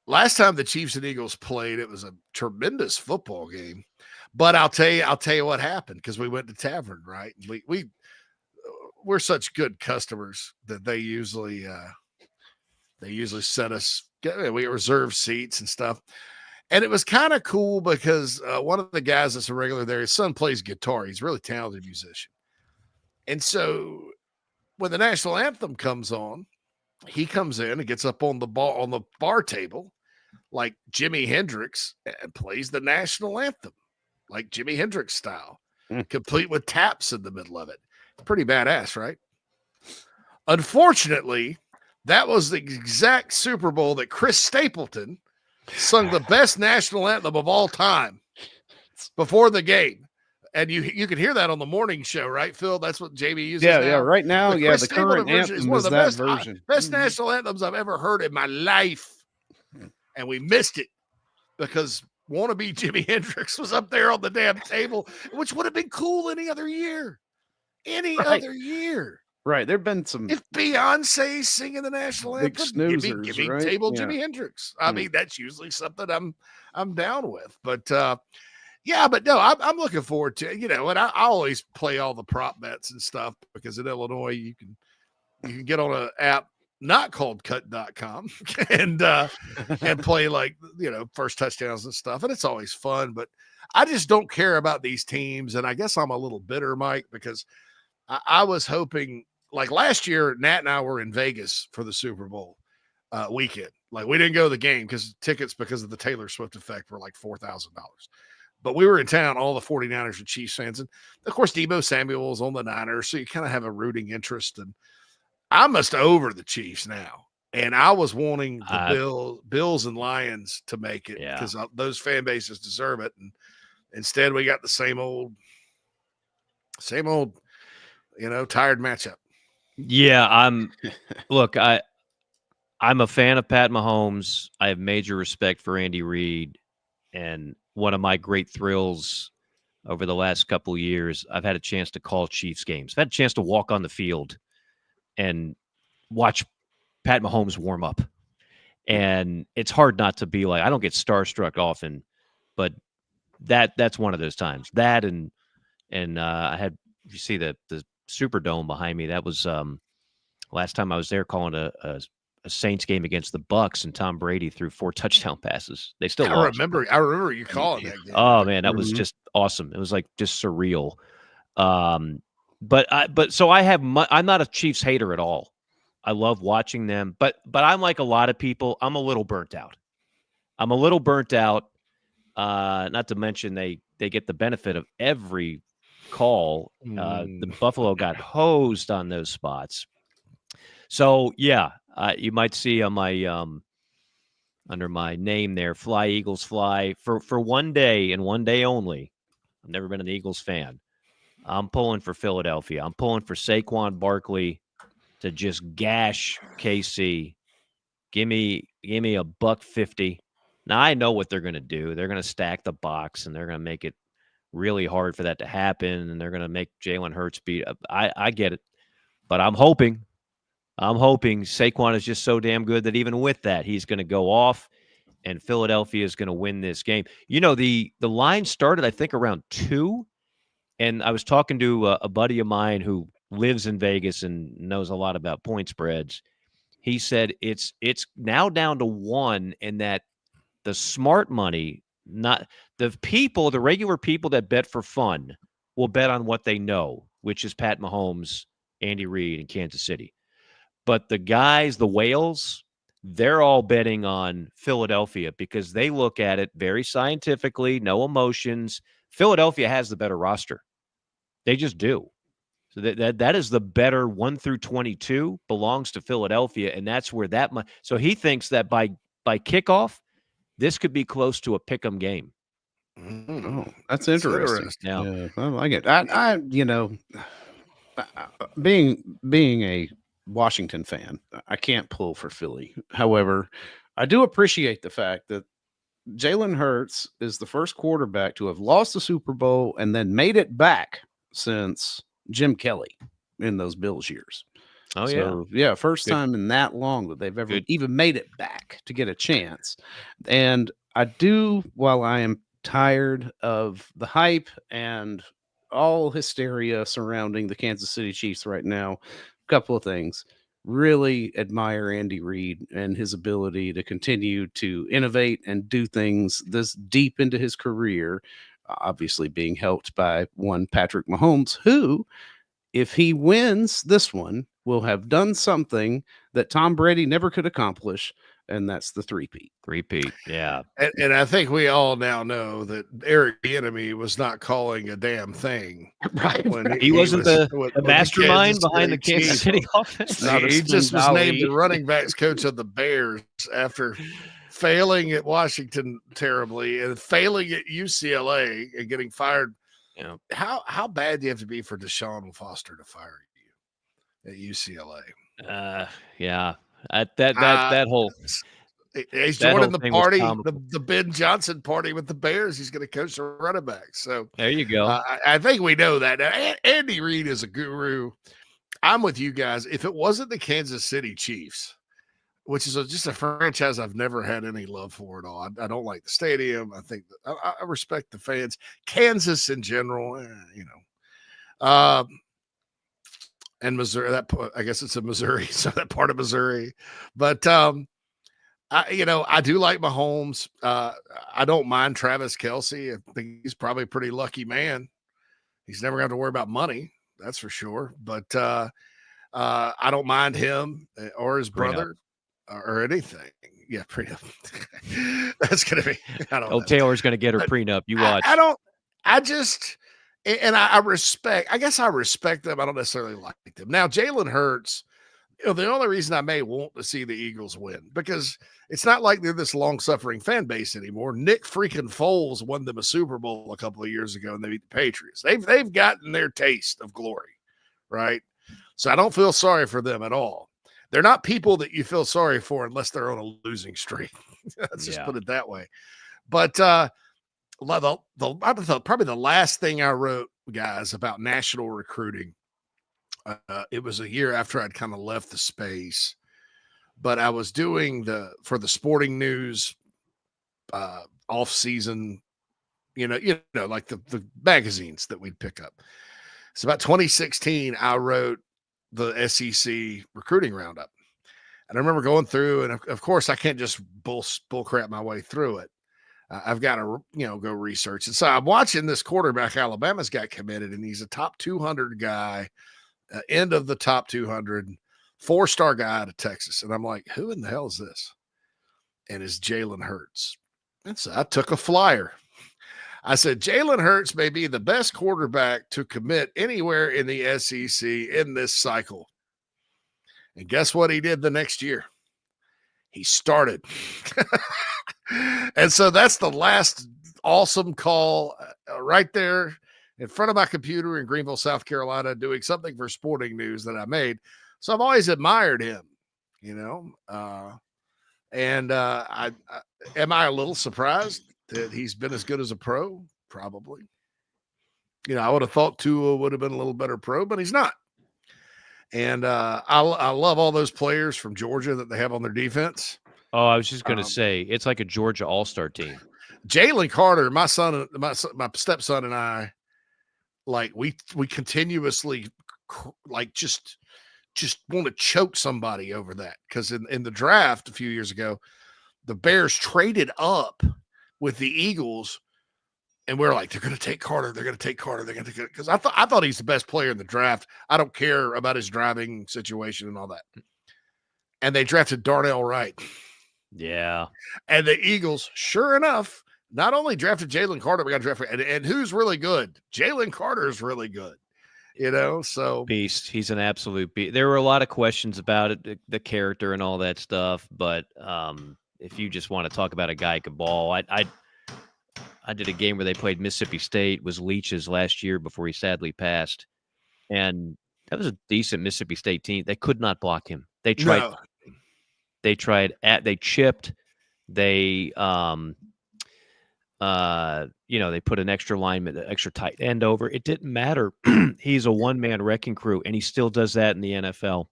Last time the Chiefs and Eagles played, it was a tremendous football game. But I'll tell you what happened, because we went to Tavern, right? We're such good customers that they usually set us. We reserve seats and stuff, and it was kind of cool because one of the guys that's a regular there, his son plays guitar. He's a really talented musician, and so when the national anthem comes on, he comes in and gets up on the bar table like Jimi Hendrix and plays the national anthem like Jimi Hendrix style, complete with taps in the middle of it. Pretty badass, right? Unfortunately, that was the exact Super Bowl that Chris Stapleton sung the best national anthem of all time before the game. And you can hear that on the morning show, right, Phil? That's what Jamie uses. Yeah. Right now, the current version anthem is one of the that best, version. Best national anthems I've ever heard in my life. And we missed it because wannabe Jimi Hendrix was up there on the damn table, which would have been cool any other year. Other year. Right. There have been some. If Beyonce singing the national big anthem, snoozers, give me right? table Yeah. Jimi Hendrix. I mean, that's usually something I'm down with. But but no, I'm looking forward to, and I always play all the prop bets and stuff, because in Illinois you can get on an app not called cut.com and play like, first touchdowns and stuff. And it's always fun, but I just don't care about these teams. And I guess I'm a little bitter, Mike, because I was hoping, like last year, Nat and I were in Vegas for the Super Bowl weekend. Like, we didn't go to the game because tickets, because of the Taylor Swift effect, were like $4,000. But we were in town, all the 49ers and Chiefs fans. And of course, Deebo Samuel is on the Niners. So you kind of have a rooting interest. And I'm just over the Chiefs now. And I was wanting the Bills and Lions to make it, because those fan bases deserve it. And instead, we got the same old, tired matchup. Yeah, I'm a fan of Pat Mahomes. I have major respect for Andy Reid, and one of my great thrills over the last couple of years, I've had a chance to call Chiefs games. I've had a chance to walk on the field and watch Pat Mahomes warm up. And it's hard not to be like, I don't get starstruck often, but that's one of those times. That and I had, you see the Superdome behind me. That was last time I was there calling a Saints game against the Bucks, and Tom Brady threw 4 touchdown passes. They still lost. I remember you calling that game. Oh man, that was just awesome. It was like just surreal. So I'm not a Chiefs hater at all. I love watching them, but I'm like a lot of people. I'm a little burnt out. Not to mention they get the benefit of every call. The Buffalo got hosed on those spots. So yeah, you might see on my under my name there, Fly Eagles Fly, for one day and one day only. I've never been an Eagles fan. I'm pulling for Philadelphia. I'm pulling for Saquon Barkley to just gash KC. Give me $150. Now I know what they're going to do. They're going to stack the box, and they're going to make it really hard for that to happen, and they're going to make Jalen Hurts beat. I get it, but I'm hoping Saquon is just so damn good that even with that, he's going to go off, and Philadelphia is going to win this game. The line started, I think, around 2, and I was talking to a buddy of mine who lives in Vegas and knows a lot about point spreads. he said it's now down to 1, and that the smart money, not the regular people that bet for fun, will bet on what they know, which is Pat Mahomes, Andy Reid, and Kansas City. But the guys, the whales, they're all betting on Philadelphia because they look at it very scientifically, no emotions. Philadelphia has the better roster. They just do. So that is the better 1 through 22 belongs to Philadelphia, and that's where that money. So he thinks that by kickoff, this could be close to a pick'em game. Oh, that's interesting. Yeah, I like it. I being a Washington fan, I can't pull for Philly. However, I do appreciate the fact that Jalen Hurts is the first quarterback to have lost the Super Bowl and then made it back since Jim Kelly in those Bills years. Oh, so, yeah. First time in that long that they've ever even made it back to get a chance. And I do, while I am tired of the hype and all hysteria surrounding the Kansas City Chiefs right now, a couple of things. Really admire Andy Reid and his ability to continue to innovate and do things this deep into his career, obviously being helped by one Patrick Mahomes, who, if he wins this one, will have done something that Tom Brady never could accomplish, and that's the three-peat. Three-peat, yeah. And I think we all now know that Eric Bieniemy was not calling a damn thing. Right. When he wasn't the mastermind the behind the Kansas City offense. He just was named the running backs coach of the Bears after failing at Washington terribly and failing at UCLA and getting fired. Yeah. How bad do you have to be for Deshaun Foster to fire you at UCLA? Yeah. That whole he's joining the party, the Ben Johnson party with the Bears. He's going to coach the running backs. So there you go. I think we know that. Now, Andy Reid is a guru. I'm with you guys. If it wasn't the Kansas City Chiefs, which is just a franchise I've never had any love for at all. I don't like the stadium. I think I respect the fans. Kansas in general, and Missouri. I guess it's in Missouri, so that part of Missouri. But I do like Mahomes. I don't mind Travis Kelce. I think he's probably a pretty lucky man. He's never going to worry about money, that's for sure. But I don't mind him or his brother or anything. Yeah, prenup. That's going to be. I don't know. Taylor's going to get her prenup. You watch. I respect. I guess I respect them. I don't necessarily like them. Now, Jalen Hurts. The only reason I may want to see the Eagles win, because it's not like they're this long-suffering fan base anymore. Nick freaking Foles won them a Super Bowl a couple of years ago, and they beat the Patriots. They've gotten their taste of glory, right? So I don't feel sorry for them at all. They're not people that you feel sorry for unless they're on a losing streak. Let's just put it that way. But probably the last thing I wrote, guys, about national recruiting. It was a year after I'd kind of left the space, but I was doing for the Sporting News off season, like the magazines that we'd pick up. It's about 2016. I wrote the SEC recruiting roundup, and I remember going through, and of course I can't just bull crap my way through it. I've got to, go research. And so I'm watching this quarterback Alabama's got committed, and he's a top 200 guy. End of the top 200, 4-star guy out of Texas. And I'm like, who in the hell is this? And it's Jalen Hurts. And so I took a flyer. I said, Jalen Hurts may be the best quarterback to commit anywhere in the SEC in this cycle. And guess what he did the next year? He started. And so that's the last awesome call right there in front of my computer in Greenville, South Carolina, doing something for Sporting News that I made. So I've always admired him, I am I a little surprised that he's been as good as a pro? Probably. I would have thought Tua would have been a little better pro, but he's not. And I love all those players from Georgia that they have on their defense. Oh, I was just going to say, it's like a Georgia all-star team. Jalen Carter, my stepson and I, like we continuously like just just want to choke somebody over that, because in the draft a few years ago, the Bears traded up with the Eagles, and we're like, they're going to take Carter. They're going to take Carter. They're going to take, because I thought he's the best player in the draft. I don't care about his driving situation and all that. And they drafted Darnell Wright. Yeah. And the Eagles, sure enough, not only drafted Jalen Carter, we got drafted, and who's really good? Jalen Carter is really good. So beast. He's an absolute beast. There were a lot of questions about it, the character and all that stuff. But if you just want to talk about a guy who could ball, I did a game where they played Mississippi State, was Leach's last year before he sadly passed. And that was a decent Mississippi State team. They could not block him. They tried. No. They chipped. They they put an extra lineman, an extra tight end over. It didn't matter. He's a one-man wrecking crew, and he still does that in the NFL.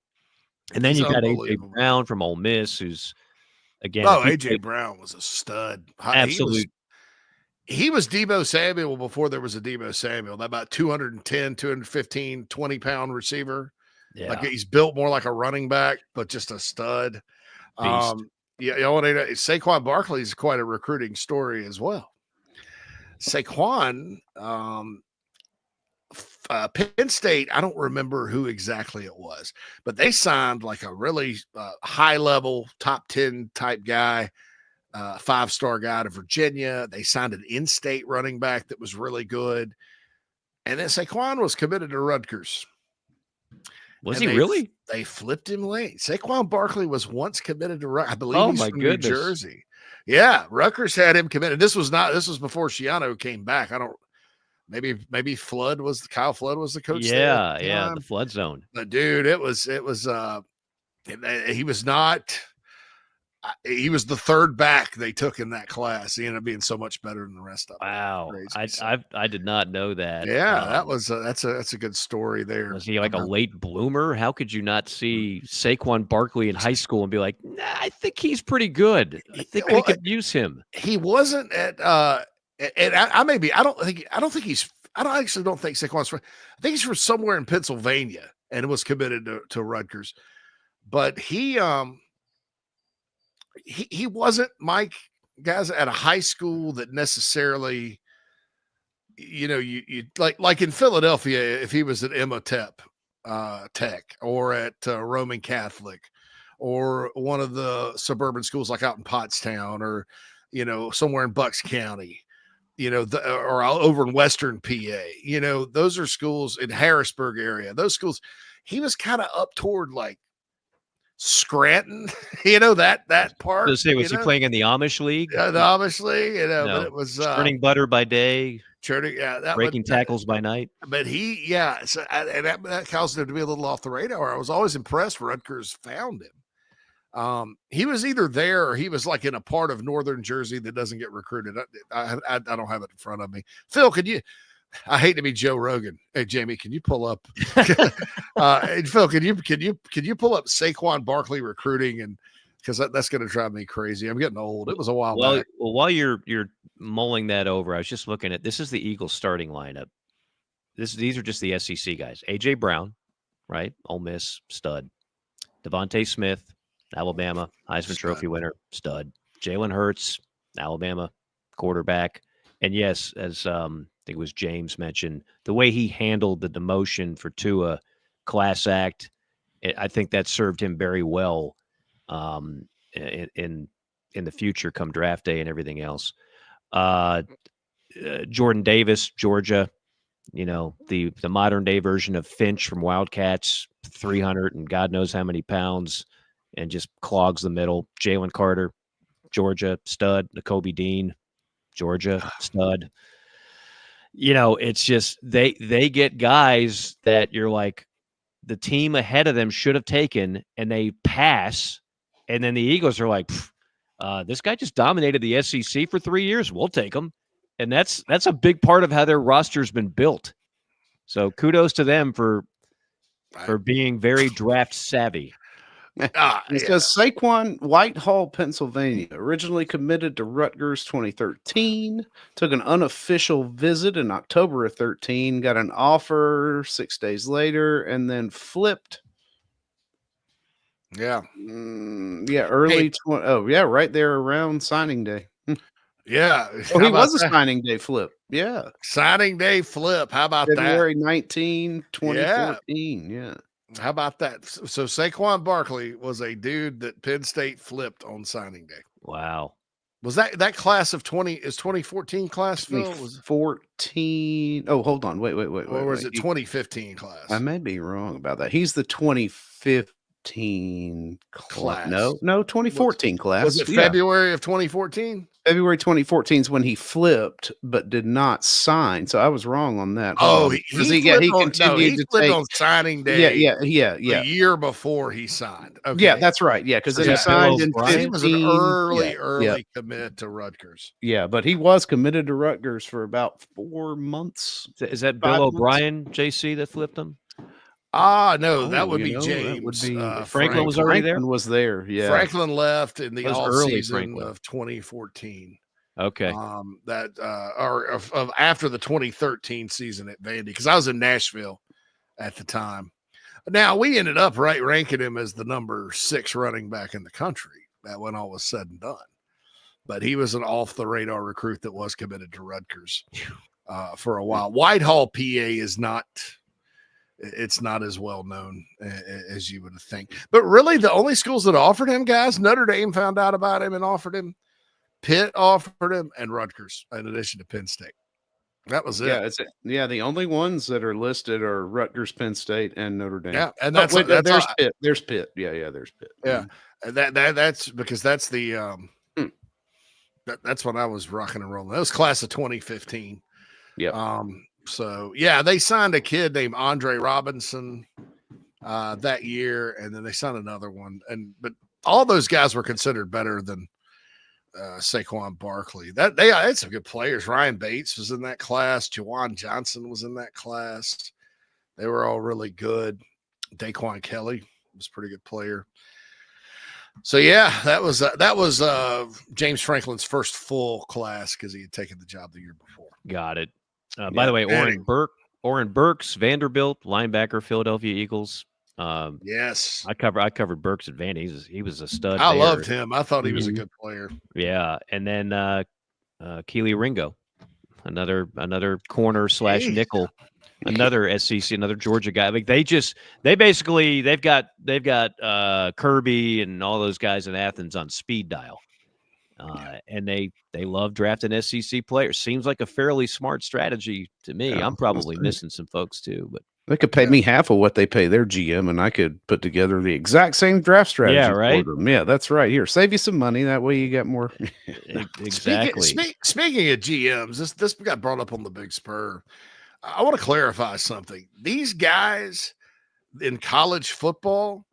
And then you got A.J. Brown from Ole Miss, who's, again... A.J. Brown was a stud. Absolutely. He was Deebo Samuel before there was a Deebo Samuel. That about 210, 215, 20-pound receiver. Yeah. Like, he's built more like a running back, but just a stud. Saquon Barkley is quite a recruiting story as well. Saquon, Penn State, I don't remember who exactly it was, but they signed like a really high-level, top 10 type guy, 5-star guy to Virginia. They signed an in-state running back that was really good. And then Saquon was committed to Rutgers. Was he really? They flipped him late. Saquon Barkley was once committed to Rutgers. I believe he's from New Jersey. Yeah, Rutgers had him committed. This was before Schiano came back. Maybe Kyle Flood was the coach. Yeah, the Flood zone. But dude, he was not. He was the third back they took in that class. He ended up being so much better than the rest of them. Wow, I did not know that. Yeah, that's a good story there. Was he like a late bloomer? How could you not see Saquon Barkley in high school and be like, nah, I think he's pretty good. I think we could use him. He wasn't at and I don't think Saquon's from, I think he's from somewhere in Pennsylvania and was committed to Rutgers. But he wasn't, Mike, guys, at a high school that necessarily, you like in Philadelphia, if he was at Imhotep Tech or at Roman Catholic or one of the suburban schools like out in Pottstown or, somewhere in Bucks County, or over in Western PA, those are schools in Harrisburg area. Those schools, he was kind of up toward like Scranton, that part. Was he playing in the Amish League? Yeah, the Amish League, No. but it was churning butter by day, breaking tackles by night. But that caused him to be a little off the radar. I was always impressed Rutgers found him. He was either there or he was like in a part of northern Jersey that doesn't get recruited. I don't have it in front of me. Phil, I hate to be Joe Rogan. Hey, Jamie, can you pull up? And Phil, can you pull up Saquon Barkley recruiting, and because that's going to drive me crazy. I'm getting old. It was a while back. Well, while you're mulling that over, I was just looking at this is the Eagles starting lineup. These are just the SEC guys. A.J. Brown, right? Ole Miss stud. Devontae Smith, Alabama Heisman Trophy winner, stud. Jalen Hurts, Alabama quarterback, and yes, as I think it was James mentioned, the way he handled the demotion for Tua, class act. I think that served him very well in the future, come draft day and everything else. Jordan Davis, Georgia, the modern day version of Finch from Wildcats, 300 and God knows how many pounds, and just clogs the middle. Jalen Carter, Georgia, stud. Nakobe Dean, Georgia, stud. It's just they get guys that you're like, the team ahead of them should have taken, and they pass, and then the Eagles are like, this guy just dominated the SEC for 3 years. We'll take him, and that's a big part of how their roster's been built. So kudos to them for being very draft savvy. It says Saquon, Whitehall, Pennsylvania, originally committed to Rutgers 2013, took an unofficial visit in October of 13, got an offer 6 days later, and then flipped Yeah. Yeah, early right there around signing day. Yeah. Oh, How he about was a that? signing day flip. Yeah. Signing day flip. How about that? February 19, Yeah. 2014. Yeah. How about that? So Saquon Barkley was a dude that Penn State flipped on signing day. Wow. Was that class of 2014 class, Phil? Was 2014. Oh, hold on. Wait. or was it 2015 class? I may be wrong about that. He's the 2015 Class. No, 2014 class. Was it Yeah. February of 2014? February 2014 is when he flipped, but did not sign. So I was wrong on that. Oh, he he continued to flipped take on signing day. Yeah. A year before he signed. Okay. Yeah, that's right. Yeah, because then he signed in 15. He was an early commit to Rutgers. Yeah, but he was committed to Rutgers for about 4 months. Is that Bill O'Brien, JC, that flipped him? No, that would be James. That would be Franklin was already there. Franklin was there. Yeah, Franklin left in the off early season Franklin. of 2014. Okay. Of after the 2013 season at Vandy, because I was in Nashville at the time. Now we ended up ranking him as the number 6 running back in the country. That when all was said and done, but he was an off the radar recruit that was committed to Rutgers for a while. Whitehall, PA is not. It's not as well known as you would think. But really, the only schools that offered him, guys, Notre Dame found out about him and offered him. Pitt offered him, and Rutgers, in addition to Penn State. That was it. Yeah, the only ones that are listed are Rutgers, Penn State, and Notre Dame. Yeah, and there's Pitt. There's Pitt. Yeah, there's Pitt. Yeah, and that's because that's the that's when I was rocking and rolling. That was class of 2015. Yeah. So yeah, they signed a kid named Andre Robinson that year, and then they signed another one. But all those guys were considered better than Saquon Barkley. They had some good players. Ryan Bates was in that class. Jawan Johnson was in that class. They were all really good. Daquan Kelly was a pretty good player. So yeah, that was James Franklin's first full class because he had taken the job the year before. Got it. By the way, Oren Burks, Vanderbilt, linebacker, Philadelphia Eagles. Yes, I covered Burks at Vandy. He was a stud. I loved him. I thought he was a good player. Yeah, and then Keely Ringo, another corner / nickel, another SEC, another Georgia guy. Like they've got Kirby and all those guys in Athens on speed dial. And they love drafting SEC players. Seems like a fairly smart strategy to me. I'm probably missing some folks too, but they could pay me half of what they pay their GM, and I could put together the exact same draft strategy. Yeah, right. For them. Yeah, that's right. Here, save you some money. That way, you get more. Exactly. Speaking of GMs, this got brought up on the Big Spur. I want to clarify something. These guys in college football.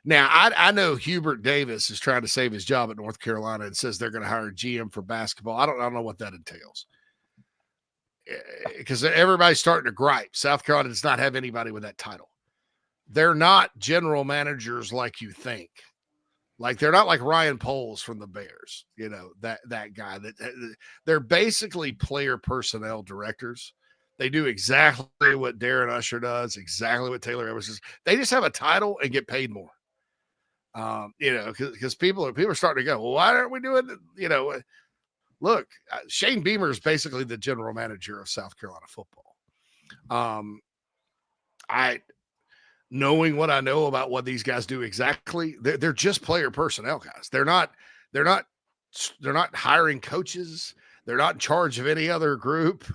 Now, I know Hubert Davis is trying to save his job at North Carolina and says they're going to hire a GM for basketball. I don't know what that entails. Because everybody's starting to gripe. South Carolina does not have anybody with that title. They're not general managers like you think. Like they're not like Ryan Poles from the Bears, that guy. They're basically player personnel directors. They do exactly what Darren Usher does, exactly what Taylor Evans does. They just have a title and get paid more. Because people are starting to go, well, why aren't we doing it? Look, Shane Beamer is basically the general manager of South Carolina football. Knowing what I know about what these guys do exactly, they're just player personnel guys. They're not hiring coaches. They're not in charge of any other group.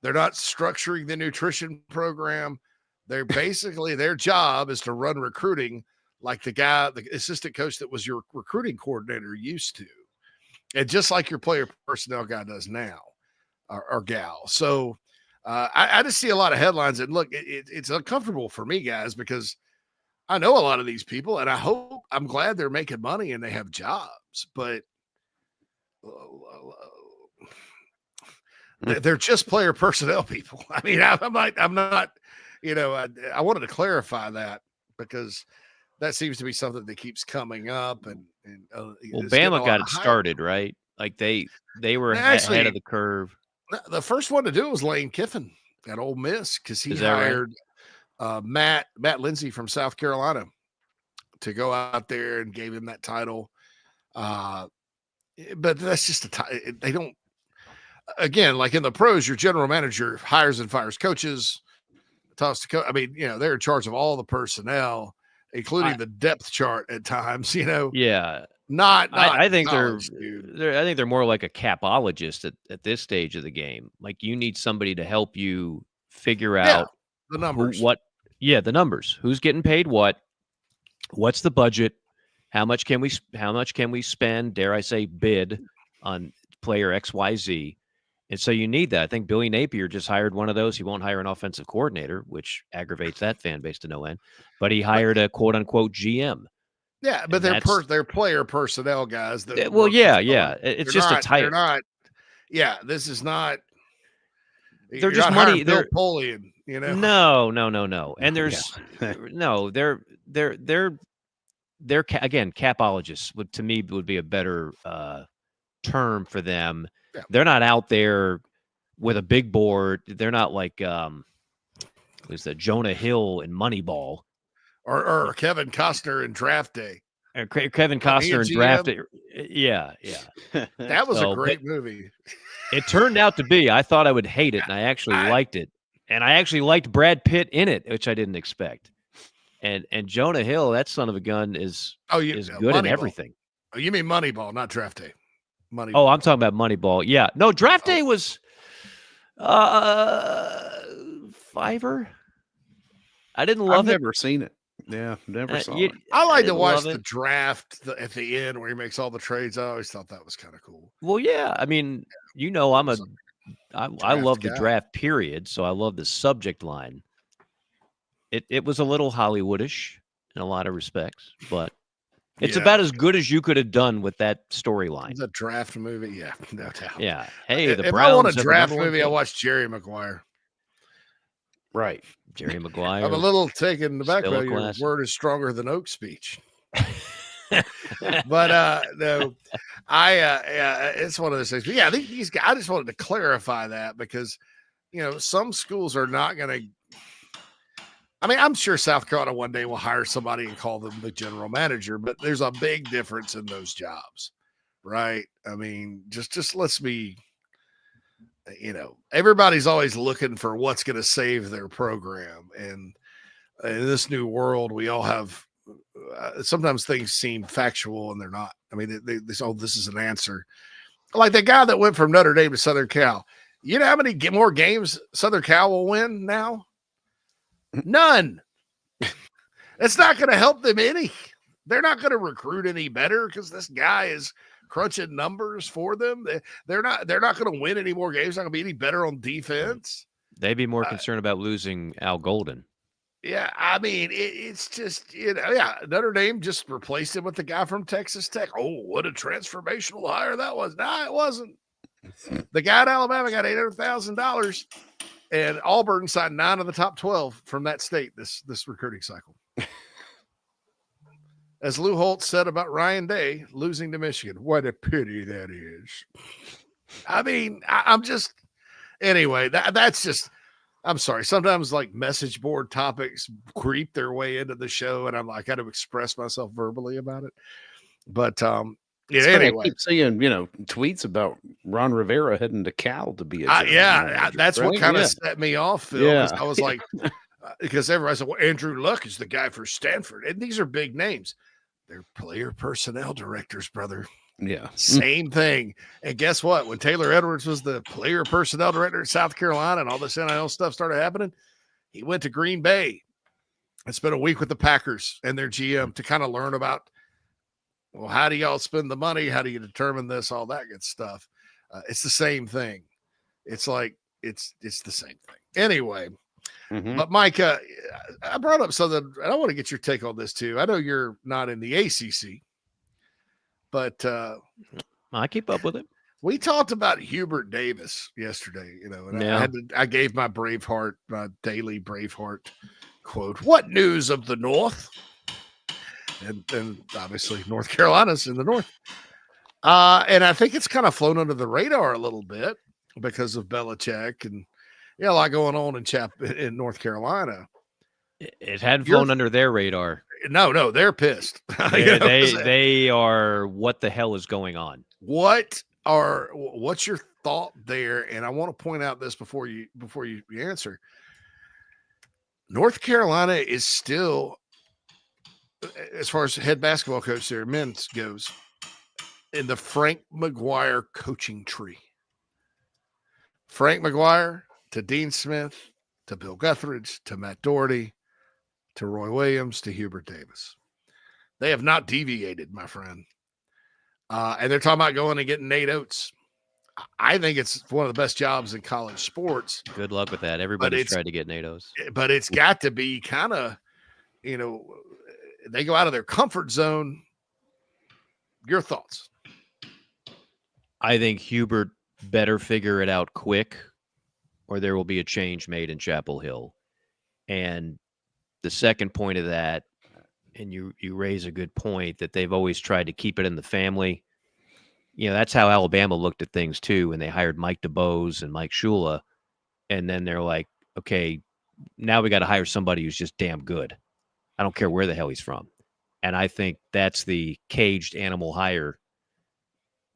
They're not structuring the nutrition program. They're basically their job is to run recruiting like the assistant coach that was your recruiting coordinator used to. And just like your player personnel guy does now, or gal. So I just see a lot of headlines. And look, it's uncomfortable for me, guys, because I know a lot of these people, and I'm glad they're making money and they have jobs, but they're just player personnel people. I mean, I'm not, I wanted to clarify that because that seems to be something that keeps coming up. And Bama got it started, right? Like they were ahead of the curve. The first one to do it was Lane Kiffin at Ole Miss because he hired Matt Lindsay from South Carolina to go out there and gave him that title. But that's just they don't. Again, like in the pros, your general manager hires and fires coaches. I mean, they're in charge of all the personnel, including the depth chart at times. Yeah. I think they're more like a capologist at this stage of the game. Like you need somebody to help you figure out the numbers. The numbers. Who's getting paid what? What's the budget? How much can we spend, dare I say, bid on player XYZ? And so you need that. I think Billy Napier just hired one of those. He won't hire an offensive coordinator, which aggravates that fan base to no end. But he hired a quote unquote GM. Yeah, but they're player personnel guys. It's just a type. They're not. Yeah, this is not. They're just money. They're Napoleon. No. And there's they're again capologists. To me would be a better term for them. Yeah. They're not out there with a big board. They're not like who's that Jonah Hill in Moneyball. Or Kevin Costner in Draft Day. Kevin Costner in Draft Day. Yeah. That was a great movie. It turned out to be. I thought I would hate it, and I actually liked it. And I actually liked Brad Pitt in it, which I didn't expect. And Jonah Hill, that son of a gun, is good in everything. Oh, you mean Moneyball, not Draft Day. Moneyball. Oh, I'm talking about Moneyball. Yeah. No, Draft Day was $5. I didn't love it. I've never seen it. Yeah, never saw it. I like to watch the draft at the end where he makes all the trades. I always thought that was kind of cool. Well, yeah. I mean, I love the draft period, so I love the subject line. It was a little Hollywoodish in a lot of respects, but it's about as good as you could have done with that storyline. The draft movie, yeah, no doubt. Yeah. Hey, the if Browns. I want a draft movie, I watch Jerry Maguire. Right. Jerry Maguire. I'm a little taken aback by your word is stronger than oak speech. But no, it's one of those things. But yeah, I think these guys, I just wanted to clarify that because, some schools are not going to. I mean, I'm sure South Carolina one day will hire somebody and call them the general manager, but there's a big difference in those jobs, right? I mean, just let's be, everybody's always looking for what's going to save their program. And in this new world, we all have, sometimes things seem factual and they're not. I mean, they say, oh, this is an answer. Like the guy that went from Notre Dame to Southern Cal. You know how many more games Southern Cal will win now? None. It's not going to help them any. They're not going to recruit any better because this guy is crunching numbers for them. They're not going to win any more games. Not going to be any better on defense. They'd be more concerned about losing Al Golden. Yeah, I mean, it's just, Notre Dame just replaced him with the guy from Texas Tech. Oh, what a transformational hire that was. Nah, it wasn't. The guy at Alabama got $800,000. And Auburn signed 9 of the top 12 from that state this recruiting cycle. As Lou Holtz said about Ryan Day losing to Michigan, what a pity that is. I mean, I'm just anyway. That's just. I'm sorry. Sometimes like message board topics creep their way into the show, and I'm like, I got to express myself verbally about it. But anyway, I keep seeing tweets about Ron Rivera heading to Cal to be a that's right? What kind of set me off, Phil. Yeah. I was like, because everybody said, well, Andrew Luck is the guy for Stanford, and these are big names. They're player personnel directors, brother. Yeah, same thing. And guess what? When Taylor Edwards was the player personnel director in South Carolina, and all this NIL stuff started happening, he went to Green Bay and spent a week with the Packers and their GM to kind of learn about. Well, how do y'all spend the money? How do you determine this? All that good stuff. It's the same thing. It's like, it's the same thing. Anyway, but Mike, I brought up something, and I want to get your take on this too. I know you're not in the ACC, but I keep up with it. We talked about Hubert Davis yesterday, and I gave my Braveheart, my daily Braveheart quote. What news of the North? And obviously North Carolina's in the North. And I think it's kind of flown under the radar a little bit because of Belichick and a lot going on in North Carolina. It hadn't flown under their radar. No, they're pissed. They are. What the hell is going on? What's your thought there? And I want to point out this before you answer. North Carolina is still, as far as head basketball coach there, men's goes, in the Frank McGuire coaching tree. Frank McGuire to Dean Smith to Bill Guthridge to Matt Doherty to Roy Williams to Hubert Davis. They have not deviated, my friend. And they're talking about going and getting Nate Oates. I think it's one of the best jobs in college sports. Good luck with that. Everybody's tried to get Nate Oates. But it's got to be kind of, they go out of their comfort zone. Your thoughts? I think Hubert better figure it out quick, or there will be a change made in Chapel Hill. And the second point of that, and you raise a good point, that they've always tried to keep it in the family. That's how Alabama looked at things too when they hired Mike DeBose and Mike Shula. And then they're like, okay, now we got to hire somebody who's just damn good. I don't care where the hell he's from. And I think that's the caged animal hire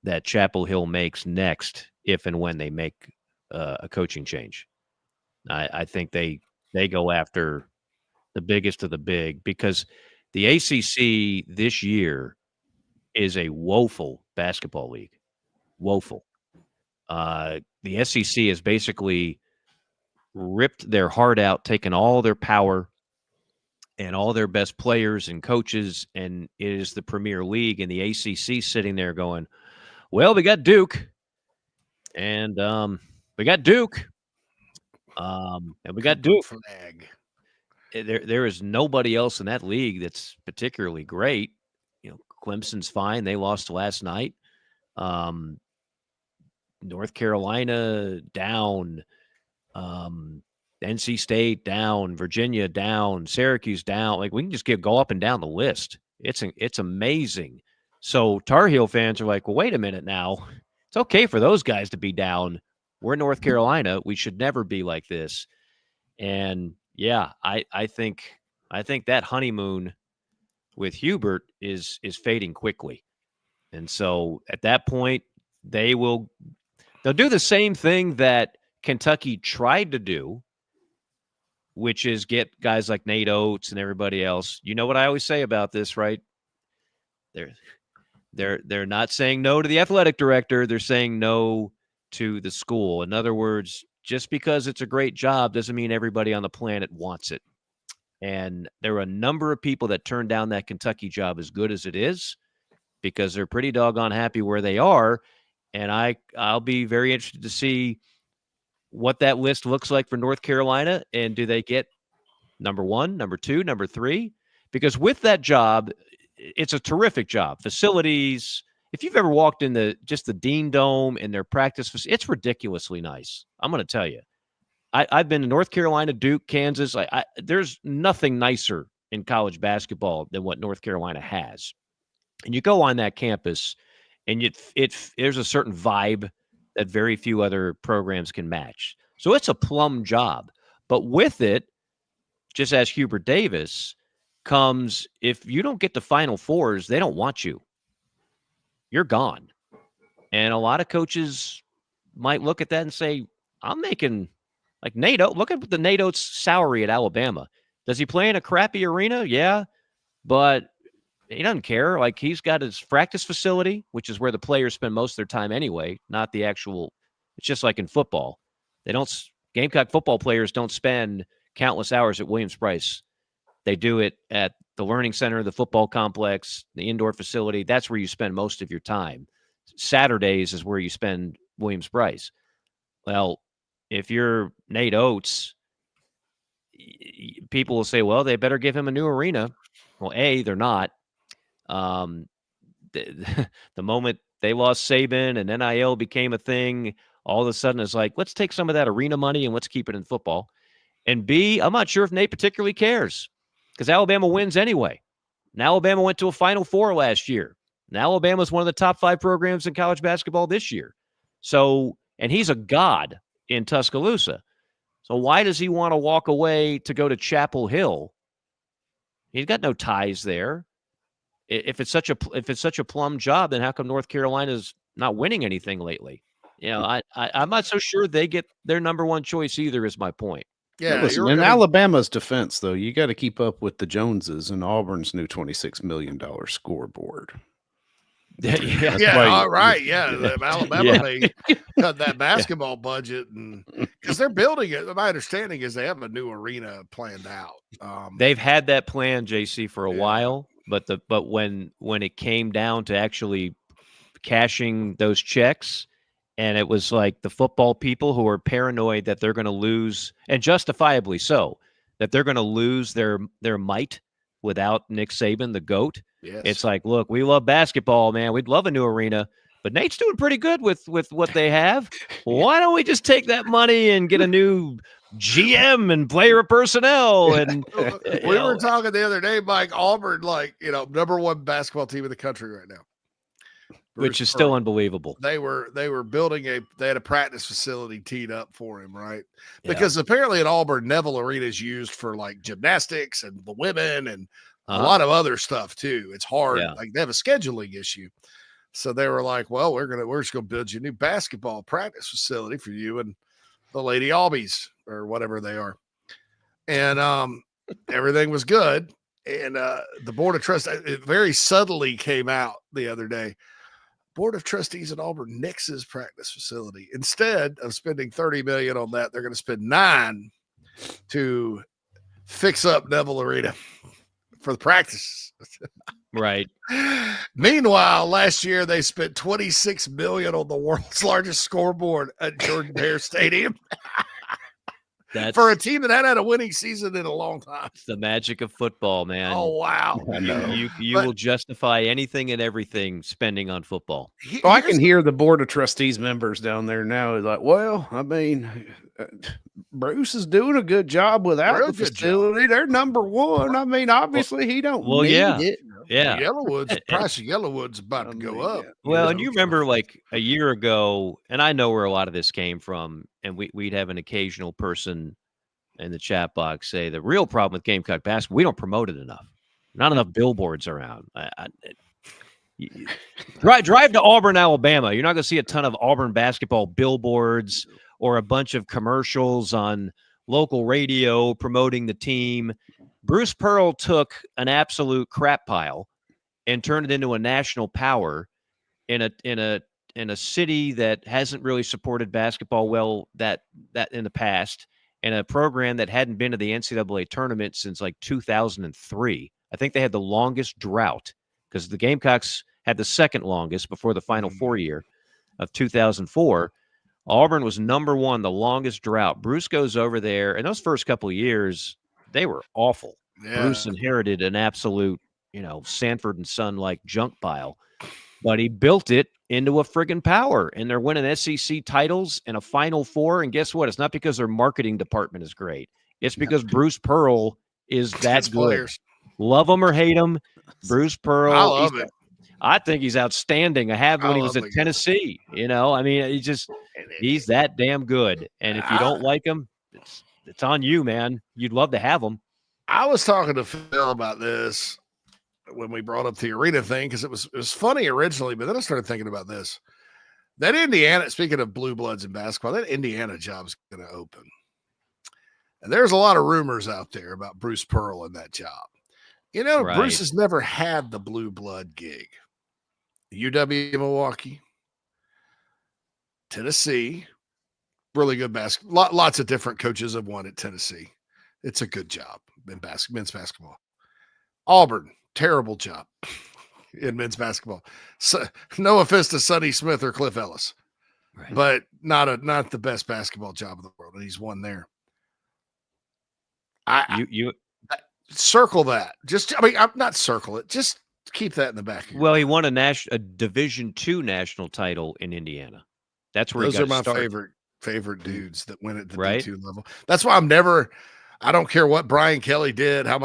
that Chapel Hill makes next, if and when they make a coaching change. I think they go after the biggest of the big, because the ACC this year is a woeful basketball league. Woeful. The SEC has basically ripped their heart out, taken all their power and all their best players and coaches, and it is the premier league. And the ACC sitting there going, well, we got Duke, and we got Duke, and we got Duke. Flag. There is nobody else in that league that's particularly great. Clemson's fine. They lost last night. North Carolina down. NC State down. Virginia down. Syracuse down. Like, we can just go up and down the list. It's amazing. So Tar Heel fans are like, well, wait a minute now. It's okay for those guys to be down. We're North Carolina. We should never be like this. And yeah, I think that honeymoon with Hubert is fading quickly. And so at that point, they'll do the same thing that Kentucky tried to do, which is get guys like Nate Oates and everybody else. You know what I always say about this, right? They're not saying no to the athletic director. They're saying no to the school. In other words, just because it's a great job doesn't mean everybody on the planet wants it. And there are a number of people that turned down that Kentucky job, as good as it is, because they're pretty doggone happy where they are. And I'll be very interested to see what that list looks like for North Carolina. And do they get number 1, number 2, number 3? Because with that job, it's a terrific job. Facilities. If you've ever walked in the Dean Dome and their practice, it's ridiculously nice. I'm going to tell you. I've been to North Carolina, Duke, Kansas. There's nothing nicer in college basketball than what North Carolina has. And you go on that campus, and there's a certain vibe that very few other programs can match. So it's a plum job. But with it, just as Hubert Davis, comes, if you don't get to Final Fours, they don't want you. You're gone. And a lot of coaches might look at that and say, I'm making like Nate Oates. Look at the Nate Oates salary at Alabama. Does he play in a crappy arena? Yeah, but he doesn't care. Like, he's got his practice facility, which is where the players spend most of their time anyway, not the actual. It's just like in football. Gamecock football players don't spend countless hours at Williams-Brice. They do it at the learning center, the football complex, the indoor facility. That's where you spend most of your time. Saturdays is where you spend Williams-Brice. Well, if you're Nate Oates, people will say, well, they better give him a new arena. Well, they're not. The moment they lost Saban and NIL became a thing, all of a sudden it's like, let's take some of that arena money and let's keep it in football. And B, I'm not sure if Nate particularly cares, because Alabama wins anyway. Now Alabama went to a Final Four last year. Now Alabama's one of the top 5 programs in college basketball this year. So, and he's a god in Tuscaloosa. So why does he want to walk away to go to Chapel Hill He's got no ties there. If it's such a plum job, then how come North Carolina's not winning anything lately? I'm not so sure they get their number one choice either. Is my point. Yeah, listen, in Alabama's defense, though, you got to keep up with the Joneses and Auburn's new $26 million scoreboard. All right. Yeah. Alabama may cut that basketball budget, and because they're building it. My understanding is they have a new arena planned out. They've had that plan, JC, for a while, but when it came down to actually cashing those checks, and it was like the football people who are paranoid that they're going to lose, and justifiably so, that they're going to lose their might without Nick Saban, the GOAT. Yes. It's like, look, we love basketball, man. We'd love a new arena, but Nate's doing pretty good with what they have. Why don't we just take that money and get a new GM and player personnel? And we were talking the other day, Mike, Auburn, number one basketball team in the country right now. Which is still unbelievable. They were building they had a practice facility teed up for him, right? Because apparently at Auburn, Neville Arena is used for like gymnastics and the women and a lot of other stuff too. It's hard. Yeah. Like they have a scheduling issue. So they were like, well, we're just gonna build you a new basketball practice facility for you and the Lady Albies or whatever they are. And everything was good. And the Board of Trustees, it very subtly came out the other day. Board of Trustees at Auburn nixes practice facility. Instead of spending $30 million on that, they're going to spend $9 million to fix up Neville Arena for the practices. Right. Meanwhile, last year they spent $26 million on the world's largest scoreboard at Jordan-Hare Stadium. For a team that hadn't had a winning season in a long time. It's the magic of football, man. Oh, wow. You will justify anything and everything spending on football. Well, I can hear the Board of Trustees members down there now. Like, well, I mean, Bruce is doing a good job without the facility. They're number one. I mean, obviously he don't need it. Yeah. The price of Yellowwood's about to go up. Well, and you remember like a year ago, and I know where a lot of this came from, and we'd have an occasional person in the chat box say the real problem with Gamecock basketball, we don't promote it enough. Not enough billboards around. Drive to Auburn, Alabama. You're not going to see a ton of Auburn basketball billboards or a bunch of commercials on local radio promoting the team. Bruce Pearl took an absolute crap pile and turned it into a national power in a city that hasn't really supported basketball well that in the past, and a program that hadn't been to the NCAA tournament since like 2003. I think they had the longest drought because the Gamecocks had the second longest before the Final Four year of 2004. Auburn was number one, the longest drought. Bruce goes over there, and those first couple of years, they were awful. Yeah. Bruce inherited an absolute, Sanford and Son like junk pile, but he built it into a friggin' power, and they're winning SEC titles and a Final Four. And guess what? It's not because their marketing department is great. It's because Bruce Pearl is that good. Players. Love him or hate him, Bruce Pearl. I love it. I think he's outstanding. I have when he was at Tennessee. I mean, he's that damn good. And if you don't like him, it's on you, man. You'd love to have him. I was talking to Phil about this when we brought up the arena thing because it was funny originally, but then I started thinking about this. That Indiana, speaking of blue bloods in basketball, that Indiana job's going to open. And there's a lot of rumors out there about Bruce Pearl and that job. Right. Bruce has never had the blue blood gig. UW Milwaukee, Tennessee, really good basketball. Lots of different coaches have won at Tennessee. It's a good job in men's basketball. Auburn, terrible job in men's basketball. So, no offense to Sonny Smith or Cliff Ellis, but not the best basketball job in the world, and he's won there. You circle that. I'm not circle it. Just keep that in the back of your Well, he won a Division II national title in Indiana. That's where those he are got my favorite dudes that win at the Right? D2 level. That's why I don't care what Brian Kelly did, how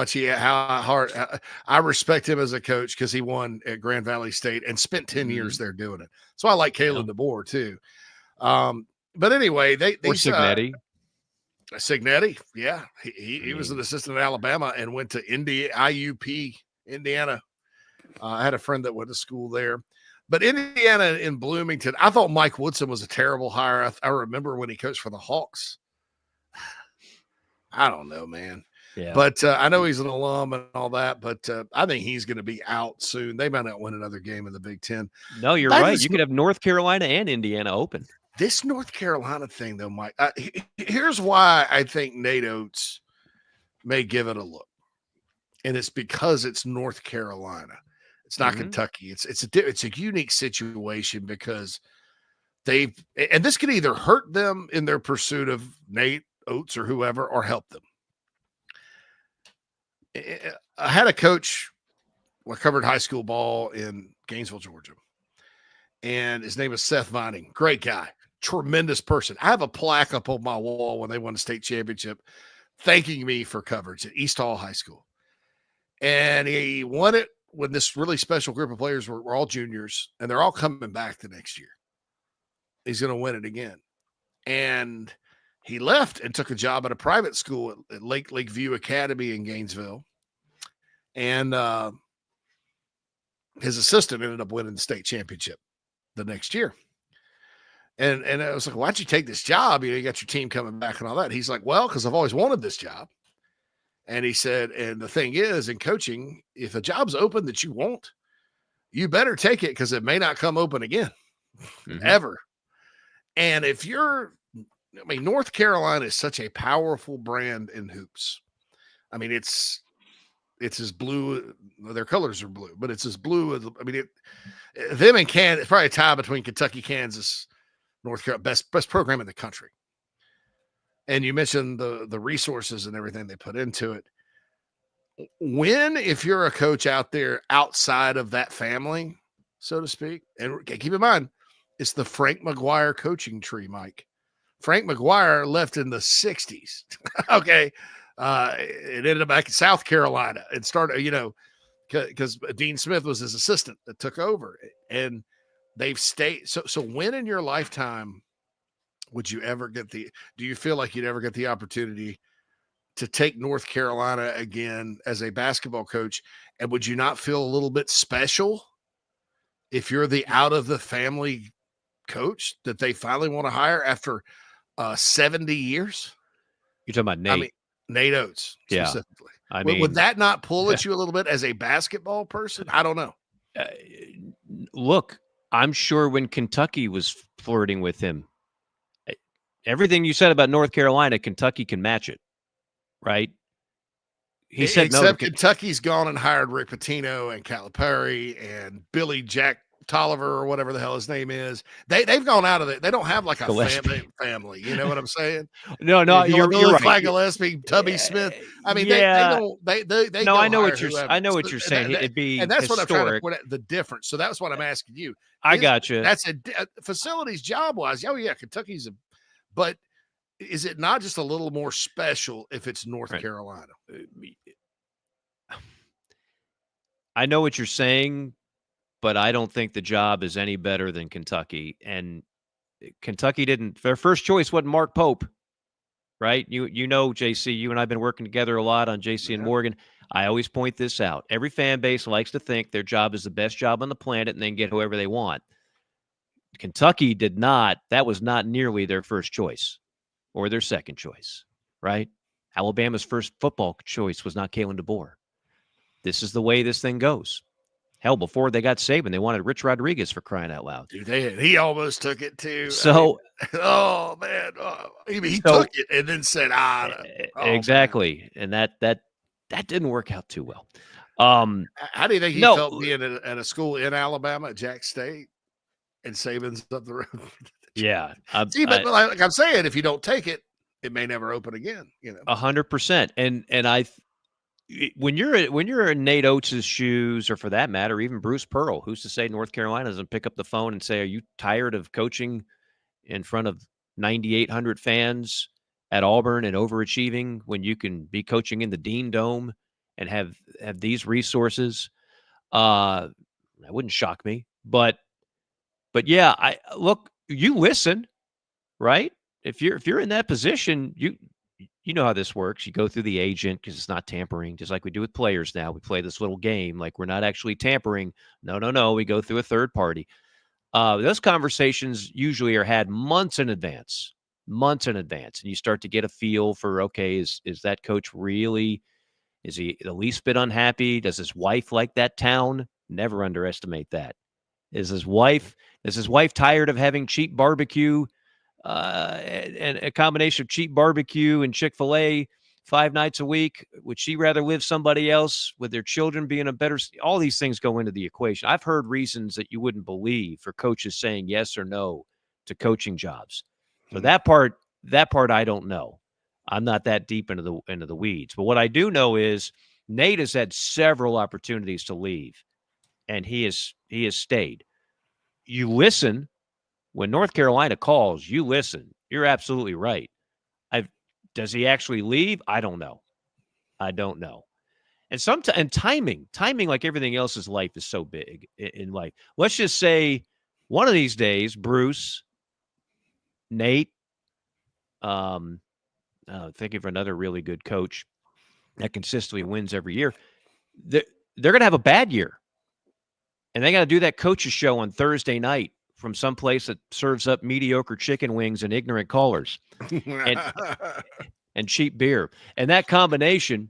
hard I respect him as a coach because he won at Grand Valley State and spent 10 years there doing it. So I like Caleb DeBoer too. But anyway, or Signetti. Signetti, yeah, he was an assistant at Alabama and went to IUP, Indiana. I had a friend that went to school there. But Indiana in Bloomington, I thought Mike Woodson was a terrible hire. I remember when he coached for the Hawks. I don't know, man. Yeah. But I know he's an alum and all that, but I think he's going to be out soon. They might not win another game in the Big Ten. No, you're right. You could have North Carolina and Indiana open. This North Carolina thing, though, Mike, here's why I think Nate Oates may give it a look. And it's because it's North Carolina. It's not Kentucky. It's a unique situation because and this could either hurt them in their pursuit of Nate Oates or whoever, or help them. I had a coach. I covered high school ball in Gainesville, Georgia, and his name is Seth Vining. Great guy, tremendous person. I have a plaque up on my wall when they won a state championship, thanking me for coverage at East Hall High School, and he won it when this really special group of players were all juniors, and they're all coming back the next year. He's going to win it again. And he left and took a job at a private school at Lakeview Academy in Gainesville. And his assistant ended up winning the state championship the next year. And I was like, why'd you take this job? You got your team coming back and all that. He's like, well, because I've always wanted this job. And he said, and the thing is, in coaching, if a job's open that you want, you better take it because it may not come open again, ever. And North Carolina is such a powerful brand in hoops. I mean, it's as blue. Their colors are blue, but it's as blue as, them and Kansas, it's probably a tie between Kentucky, Kansas, North Carolina, best program in the country. And you mentioned the resources and everything they put into it. If you're a coach out there outside of that family, so to speak, and keep in mind, it's the Frank McGuire coaching tree, Mike. Frank McGuire left in the 60s. Okay. It ended up back in South Carolina and started, because Dean Smith was his assistant that took over, and they've stayed. So when in your lifetime would you ever do you feel like you'd ever get the opportunity to take North Carolina again as a basketball coach? And would you not feel a little bit special if you're the out of the family coach that they finally want to hire after 70 years? You're talking about Nate. Nate Oates specifically. Yeah. Would that not pull at you a little bit as a basketball person? I don't know. Look, I'm sure when Kentucky was flirting with him, everything you said about North Carolina, Kentucky can match it, right? He said except no. Kentucky's gone and hired Rick Pitino and Calipari and Billy Jack Tolliver or whatever the hell his name is. They've gone out of it. They don't have like a family. You know what I'm saying? No, you're right. Gillespie, Tubby Smith. I mean, yeah. they No, I know what whoever. you're saying. It'd be and that's historic. what I'm trying to point out, the difference. So that's what I'm asking you. I got you. That's a facilities job wise. Oh yeah, Kentucky's but is it not just a little more special if it's North Carolina? I know what you're saying, but I don't think the job is any better than Kentucky. And Kentucky their first choice wasn't Mark Pope, right? You know, JC, you and I have been working together a lot on JC and Morgan. I always point this out. Every fan base likes to think their job is the best job on the planet and then get whoever they want. Kentucky did not. That was not nearly their first choice or their second choice, right? Alabama's first football choice was not Kalen DeBoer. This is the way this thing goes. Hell, before they got Saban, they wanted Rich Rodriguez, for crying out loud. Dude, he almost took it too. So, oh man, he took it and then said, exactly, man. And that didn't work out too well. How do you think he felt being at a school in Alabama, at Jack State, and Saban's up the road? Yeah, but like I'm saying, if you don't take it, it may never open again. 100%. And when you're in Nate Oates' shoes, or for that matter, even Bruce Pearl, who's to say North Carolina doesn't pick up the phone and say, "Are you tired of coaching in front of 9,800 fans at Auburn and overachieving when you can be coaching in the Dean Dome and have these resources?" That wouldn't shock me, but yeah, you listen, right? If you're in that position, you know how this works. You go through the agent because it's not tampering, just like we do with players now. We play this little game like we're not actually tampering. No. We go through a third party. Those conversations usually are had months in advance. And you start to get a feel for, okay, is that coach really, is he the least bit unhappy? Does his wife like that town? Never underestimate that. Is his wife tired of having cheap barbecue and a combination of cheap barbecue and Chick-fil-A 5 nights a week? Would she rather live somebody else with their children being a better? All these things go into the equation. I've heard reasons that you wouldn't believe for coaches saying yes or no to coaching jobs. So that part I don't know. I'm not that deep into the weeds. But what I do know is Nate has had several opportunities to leave, and he has stayed. You listen when North Carolina calls. You listen. You're absolutely right. Does he actually leave? I don't know. And timing, like everything else in life, is so big in life. Let's just say one of these days, Bruce, Nate, thinking of another really good coach that consistently wins every year, they're going to have a bad year. And they got to do that coach's show on Thursday night from some place that serves up mediocre chicken wings and ignorant callers and cheap beer. And that combination,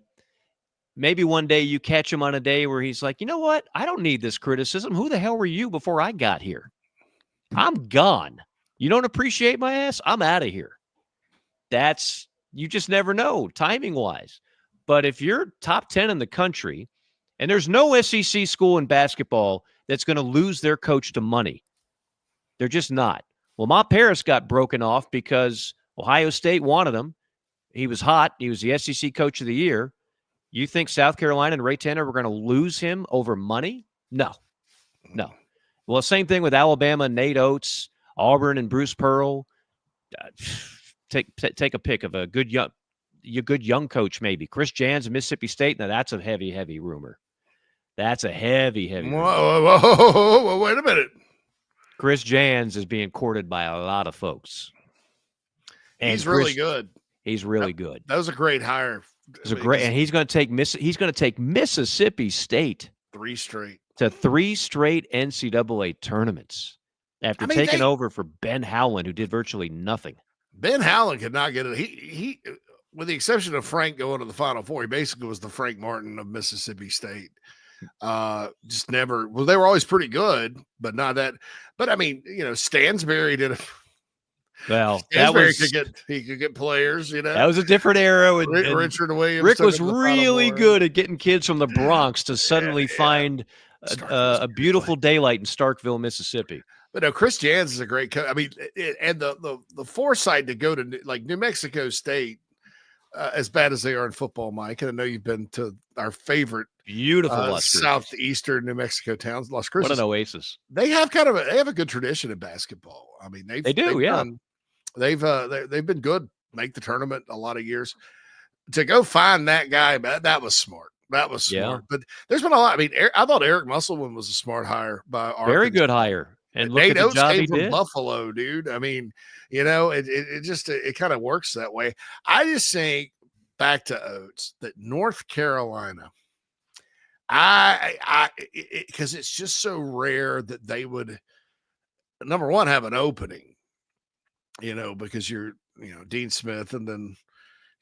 maybe one day you catch him on a day where he's like, you know what? I don't need this criticism. Who the hell were you before I got here? I'm gone. You don't appreciate my ass? I'm out of here. You just never know, timing-wise. But if you're top 10 in the country, and there's no SEC school in basketball that's going to lose their coach to money. They're just not. Well, Ma Paris got broken off because Ohio State wanted him. He was hot. He was the SEC coach of the year. You think South Carolina and Ray Tanner were going to lose him over money? No. Well, same thing with Alabama and Nate Oates, Auburn and Bruce Pearl. Take a pick of a good young coach, maybe. Chris Jans of Mississippi State. Now, that's a heavy rumor. That's a heavy rumor. Whoa, wait a minute. Chris Jans is being courted by a lot of folks. And he's really good. He's really good. That was a great hire. And he's going to take Mississippi State 3 straight to 3 straight NCAA tournaments after taking over for Ben Howland, who did virtually nothing. Ben Howland could not get it. He with the exception of Frank going to the Final Four, he basically was the Frank Martin of Mississippi State. Just never. Well, they were always pretty good, but not that. But I mean, Stansbury did. Well, he could get players. That was a different era. And Richard Williams. Rick was really good at getting kids from the Bronx to suddenly find a beautiful daylight in Starkville, Mississippi. But no, Chris Jans is a great coach. I mean, and the foresight to go to New Mexico State, as bad as they are in football, Mike. And I know you've been to our favorite beautiful southeastern New Mexico towns, Las Cruces. What an oasis! They have a good tradition in basketball. I mean, they've been good. Make the tournament a lot of years. To go find that guy, that was smart. That was smart. But there's been a lot. I mean, I thought Eric Musselman was a smart hire by Arkansas. Very good hire. And look Nate at the job he from did. Buffalo, dude. I mean, it kind of works that way. I just think back to Oates that North Carolina, because it's just so rare that they would, number one, have an opening, because you're, Dean Smith, and then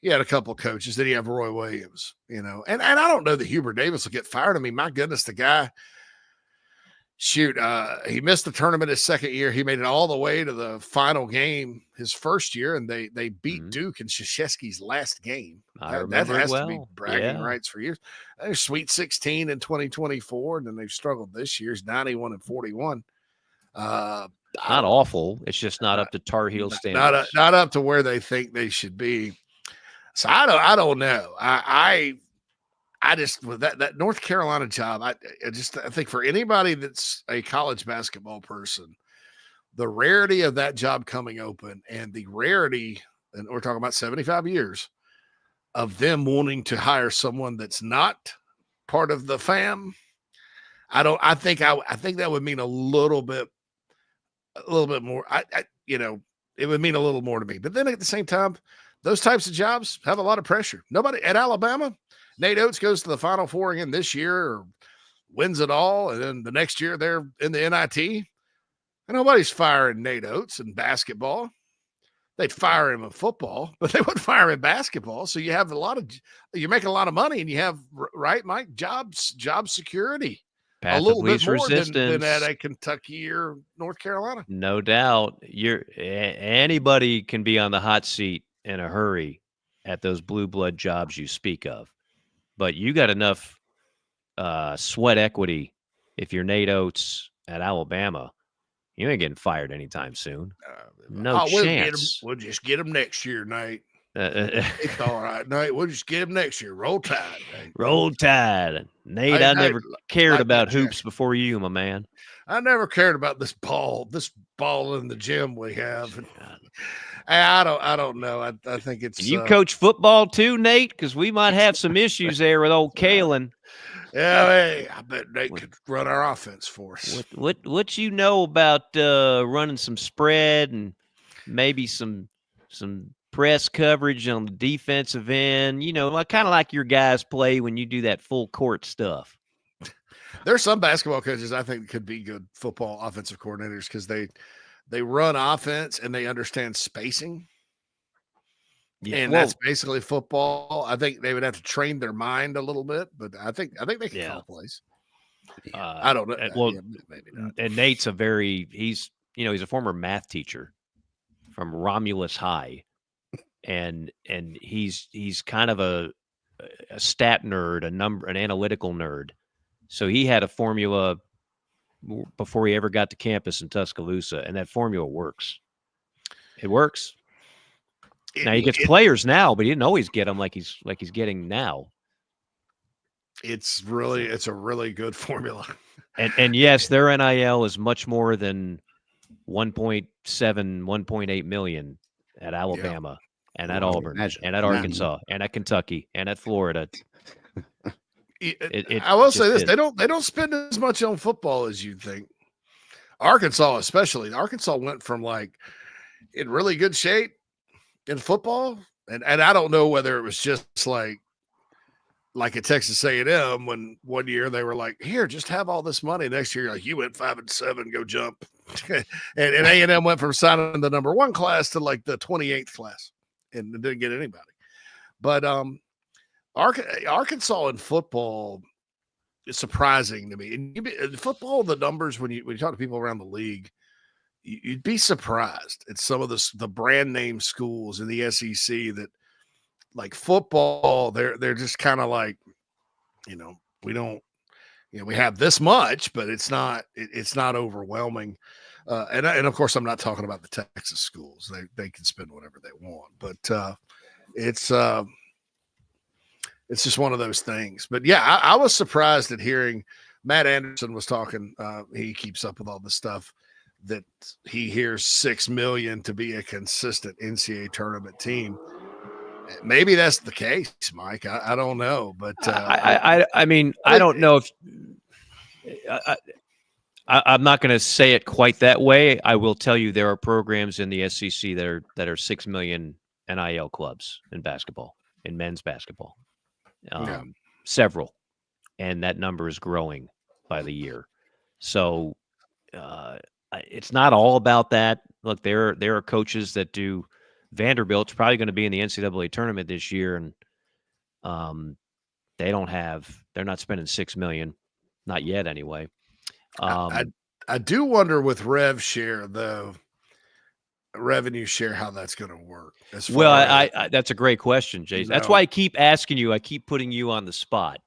you had a couple of coaches. Then you have Roy Williams, and I don't know that Hubert Davis will get fired. I mean, my goodness, the guy. Shoot, he missed the tournament his second year. He made it all the way to the final game his first year, and they beat Duke in Krzyzewski's last game. That has to be bragging rights for years. They're Sweet 16 in 2024, and then they've struggled this year's 91-41. Not awful. It's just not up to Tar Heel standards. Not up to where they think they should be. So I don't know. I just, with that North Carolina job, I think for anybody that's a college basketball person, the rarity of that job coming open and the rarity, and we're talking about 75 years of them wanting to hire someone that's not part of the fam. I think that would mean a little bit more. It would mean a little more to me. But then at the same time, those types of jobs have a lot of pressure. Nobody at Alabama, Nate Oates goes to the Final Four again this year or wins it all. And then the next year they're in the NIT. And nobody's firing Nate Oates in basketball. They'd fire him in football, but they wouldn't fire him in basketball. So you have you're making a lot of money, and you have, right, Mike, job security. Path a little of bit least more resistance. than at a Kentucky or North Carolina. No doubt. Anybody can be on the hot seat in a hurry at those blue blood jobs you speak of. But you got enough sweat equity if you're Nate Oates at Alabama. You ain't getting fired anytime soon. No chance. We'll just get him next year, Nate. It's all right, Nate. We'll just get him next year. Roll Tide, Nate. Roll Tide. Nate, I never cared about hoops before you, my man. I never cared about this ball in the gym we have. And I don't know. I think it's. You coach football too, Nate? Because we might have some issues there with old Kalen. Yeah, hey, I bet Nate could run our offense for us. What you know about running some spread and maybe some press coverage on the defensive end? You know, kind of like your guys play when you do that full court stuff. There's some basketball coaches I think could be good football offensive coordinators because they run offense and they understand spacing. Yeah, and that's basically football. I think they would have to train their mind a little bit, but I think they can call plays. I don't know. Maybe not. And Nate's he's a former math teacher from Romulus High, and he's kind of a stat nerd, an analytical nerd. So he had a formula before he ever got to campus in Tuscaloosa, and that formula works. It works. Now he gets players now, but he didn't always get them like he's getting now. It's a really good formula. And yes, their NIL is much more than 1.7, 1.8 million at Alabama and at Auburn and at Arkansas and at Kentucky and at Florida. I will say this: they don't spend as much on football as you'd think. Arkansas, especially. Arkansas went from like in really good shape in football, and I don't know whether it was just like at Texas A&M when one year they were like, "Here, just have all this money." Next year, like, you went 5-7, go jump, and A&M went from signing the number 1 class to like the 28th class, and it didn't get anybody. But Arkansas in football is surprising to me. And football, the numbers when you talk to people around the league, you'd be surprised at some of the brand name schools in the SEC that, like, football, they're just kind of like, we have this much, but it's not overwhelming. And of course, I'm not talking about the Texas schools. They can spend whatever they want, but it's just one of those things. But yeah, I was surprised at hearing Matt Anderson was talking. He keeps up with all this stuff, that he hears $6 million to be a consistent NCAA tournament team. Maybe that's the case, Mike. I don't know, but I mean, I don't know if I'm not going to say it quite that way. I will tell you there are programs in the SEC that are 6 million NIL clubs in basketball, in men's basketball. Several, and that number is growing by the year. So it's not all about that. Look, there are coaches that do. Vanderbilt's probably going to be in the NCAA tournament this year, and they're not spending $6 million, not yet anyway. I do wonder with rev share, though, revenue share, how that's going to work. Well, I that's a great question, Jason. That's why I keep asking you. I keep putting you on the spot.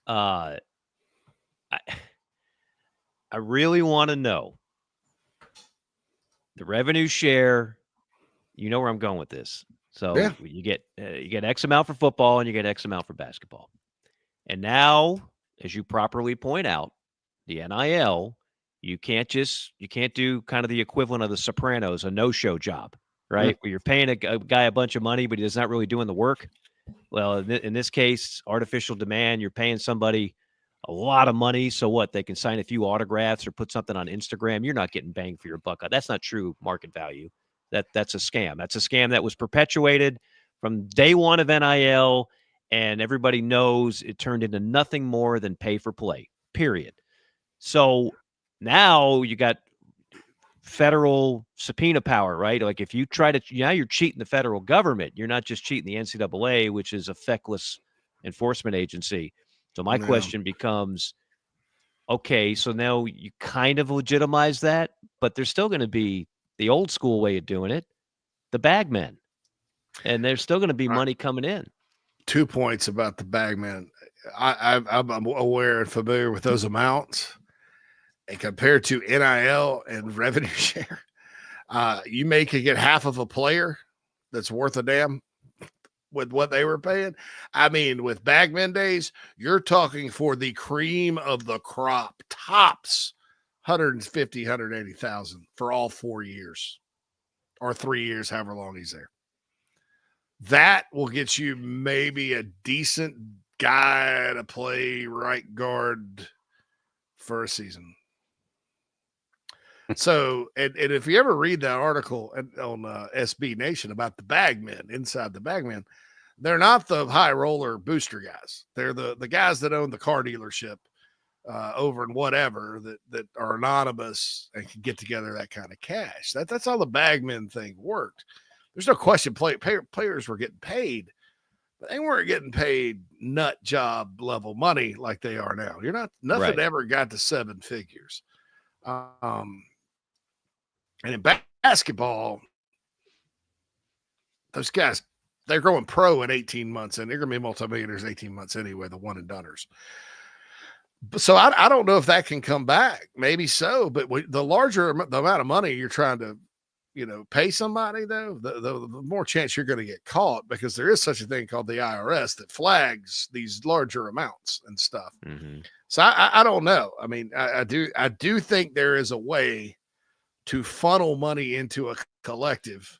I really want to know the revenue share. You know where I'm going with this. So yeah. you get X amount for football and you get X amount for basketball. And now, as you properly point out, the NIL, you can't do kind of the equivalent of the Sopranos, a no-show job, right? Where you're paying a guy a bunch of money, but he's not really doing the work. Well, in this case, artificial demand, you're paying somebody a lot of money. So what? They can sign a few autographs or put something on Instagram. You're not getting bang for your buck. That's not true market value. That's a scam. That's a scam that was perpetuated from day one of NIL, and everybody knows it turned into nothing more than pay for play, period. So now you got federal subpoena power, right? Like if you try to, now you're cheating the federal government. You're not just cheating the NCAA, which is a feckless enforcement agency. So my question becomes, okay, so now you kind of legitimize that, but there's still going to be the old school way of doing it, the bagmen, and there's still going to be money coming in. 2 points about the bagmen. I'm aware and familiar with those amounts, and compared to NIL and revenue share, you could get half of a player that's worth a damn with what they were paying. I mean, with bagmen days, you're talking for the cream of the crop, tops 150, 180,000 for all 4 years or 3 years, however long he's there. That will get you maybe a decent guy to play right guard for a season. So, and if you ever read that article on SB Nation about the bagmen, inside the bagmen, they're not the high roller booster guys. They're the guys that own the car dealership over in whatever that are anonymous and can get together that kind of cash. That's how the bagmen thing worked. There's no question players were getting paid, but they weren't getting paid nut job level money like they are now. Nothing ever got to seven figures. And in basketball, those guys, they're going pro in 18 months, and they're going to be multimillionaires 18 months anyway, the one and doneers. So I don't know if that can come back. Maybe so, but the amount of money you're trying to, pay somebody, though, the more chance you're going to get caught, because there is such a thing called the IRS that flags these larger amounts and stuff. Mm-hmm. So I don't know. I mean, I do think there is a way to funnel money into a collective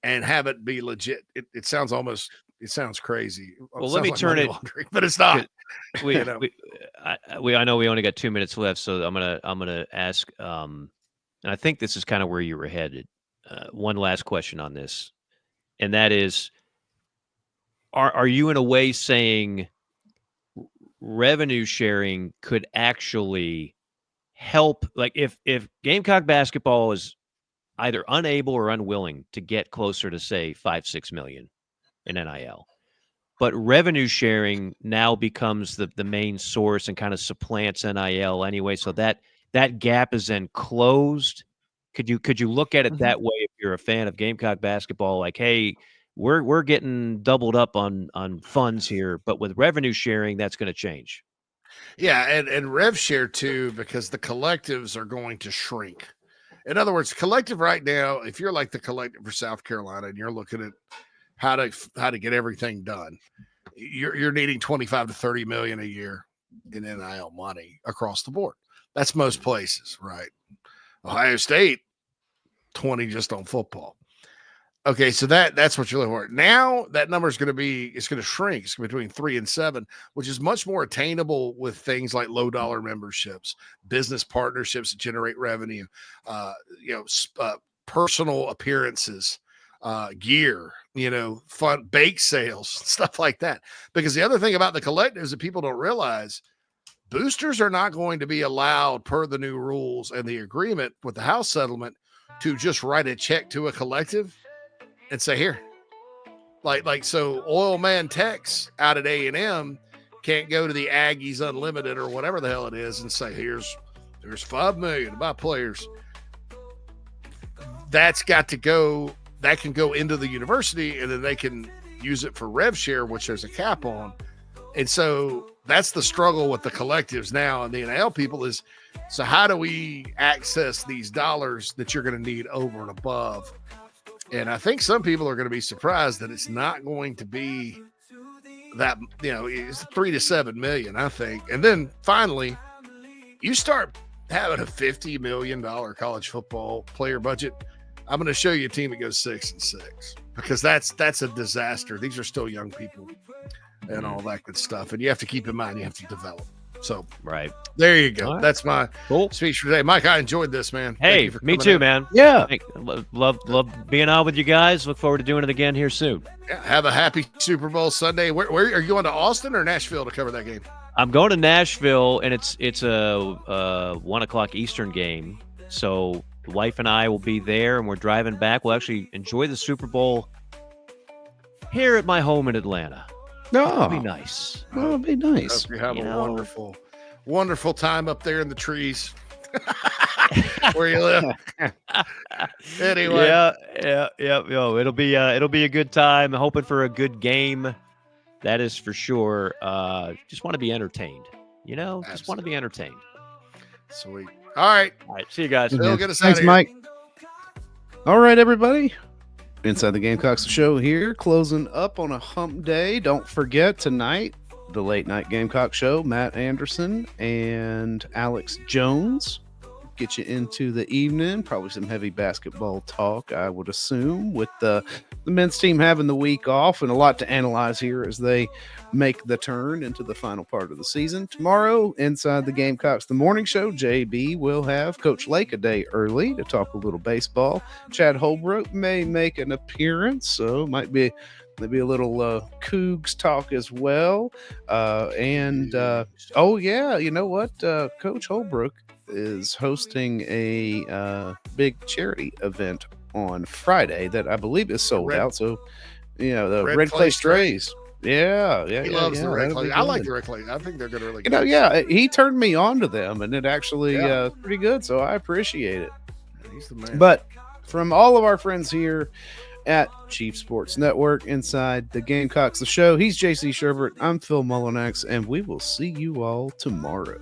and have it be legit. It sounds crazy. Well, let me turn it, but it's not. I know we only got 2 minutes left, so I'm gonna ask, and I think this is kind of where you were headed. One last question on this, and that is, are you in a way saying revenue sharing could actually help? Like if Gamecock basketball is either unable or unwilling to get closer to, say, 5-6 million in NIL, but revenue sharing now becomes the main source and kind of supplants NIL anyway, so that gap is then closed. Could you look at it that way if you're a fan of Gamecock basketball? Like, hey, we're getting doubled up on funds here, but with revenue sharing, that's going to change. Yeah, and rev share too, because the collectives are going to shrink. In other words, collective right now, if you're like the collective for South Carolina and you're looking at how to get everything done, you're needing 25 to 30 million a year in NIL money across the board. That's most places, right? Ohio State, 20 just on football. Okay, so that's what you're looking for. Now that number is going to shrink. It's between 3 and 7, which is much more attainable with things like low dollar memberships, business partnerships that generate revenue, personal appearances, gear, fun bake sales, stuff like that. Because the other thing about the collectives that people don't realize, boosters are not going to be allowed, per the new rules and the agreement with the House settlement, to just write a check to a collective and say, here, like so Oil Man Tex out at A&M can't go to the Aggies Unlimited or whatever the hell it is and say, there's $5 million to buy players. That's got to go. That can go into the university, and then they can use it for rev share, which there's a cap on. And so that's the struggle with the collectives now and the NIL people is, so how do we access these dollars that you're going to need over and above? And I think some people are going to be surprised that it's not going to be that, it's 3 to 7 million, I think. And then finally, you start having a $50 million college football player budget. I'm going to show you a team that goes 6-6, because that's a disaster. These are still young people and all that good stuff. And you have to keep in mind, you have to develop. So right there you go. Right. That's my speech for today. Mike, I enjoyed this, man. Hey, me too, man. Yeah. Love being on with you guys. Look forward to doing it again here soon. Yeah, have a happy Super Bowl Sunday. Where are you going to Austin or Nashville to cover that game? I'm going to Nashville, and it's a 1:00 Eastern game. So the wife and I will be there, and we're driving back. We'll actually enjoy the Super here at my home in Atlanta. No, it'll be nice. Oh, it'll be nice. Hope you have a wonderful time up there in the trees where you live. Anyway, yeah. It'll be a good time. I'm hoping for a good game. That is for sure. Just want to be entertained. Just want to be entertained. Sweet. All right. See you guys. Phil, get us out Thanks, of here. Mike. All right, everybody. Inside the Gamecocks show here, closing up on a hump day. Don't forget tonight, the late night Gamecock show. Matt Anderson and Alex Jones get you into the evening. Probably some heavy basketball talk, I would assume, with the men's team having the week off and a lot to analyze here as they make the turn into the final part of the season. Tomorrow, inside the Gamecocks, the morning show, JB will have Coach Lake a day early to talk a little baseball. Chad Holbrook may make an appearance, so maybe a little Cougs talk as well. Oh yeah, you know what? Coach Holbrook is hosting a big charity event on Friday that I believe is sold out. So, the Red Clay Strays. Yeah. He loves the Red Clay. I like the Red Clay. I think they're good. Really good. He turned me on to them, and it actually pretty good. So I appreciate it. He's the man. But from all of our friends here at Chief Sports Network, inside the Gamecocks, the show, he's JC Shurburtt. I'm Phil Mullinax, and we will see you all tomorrow.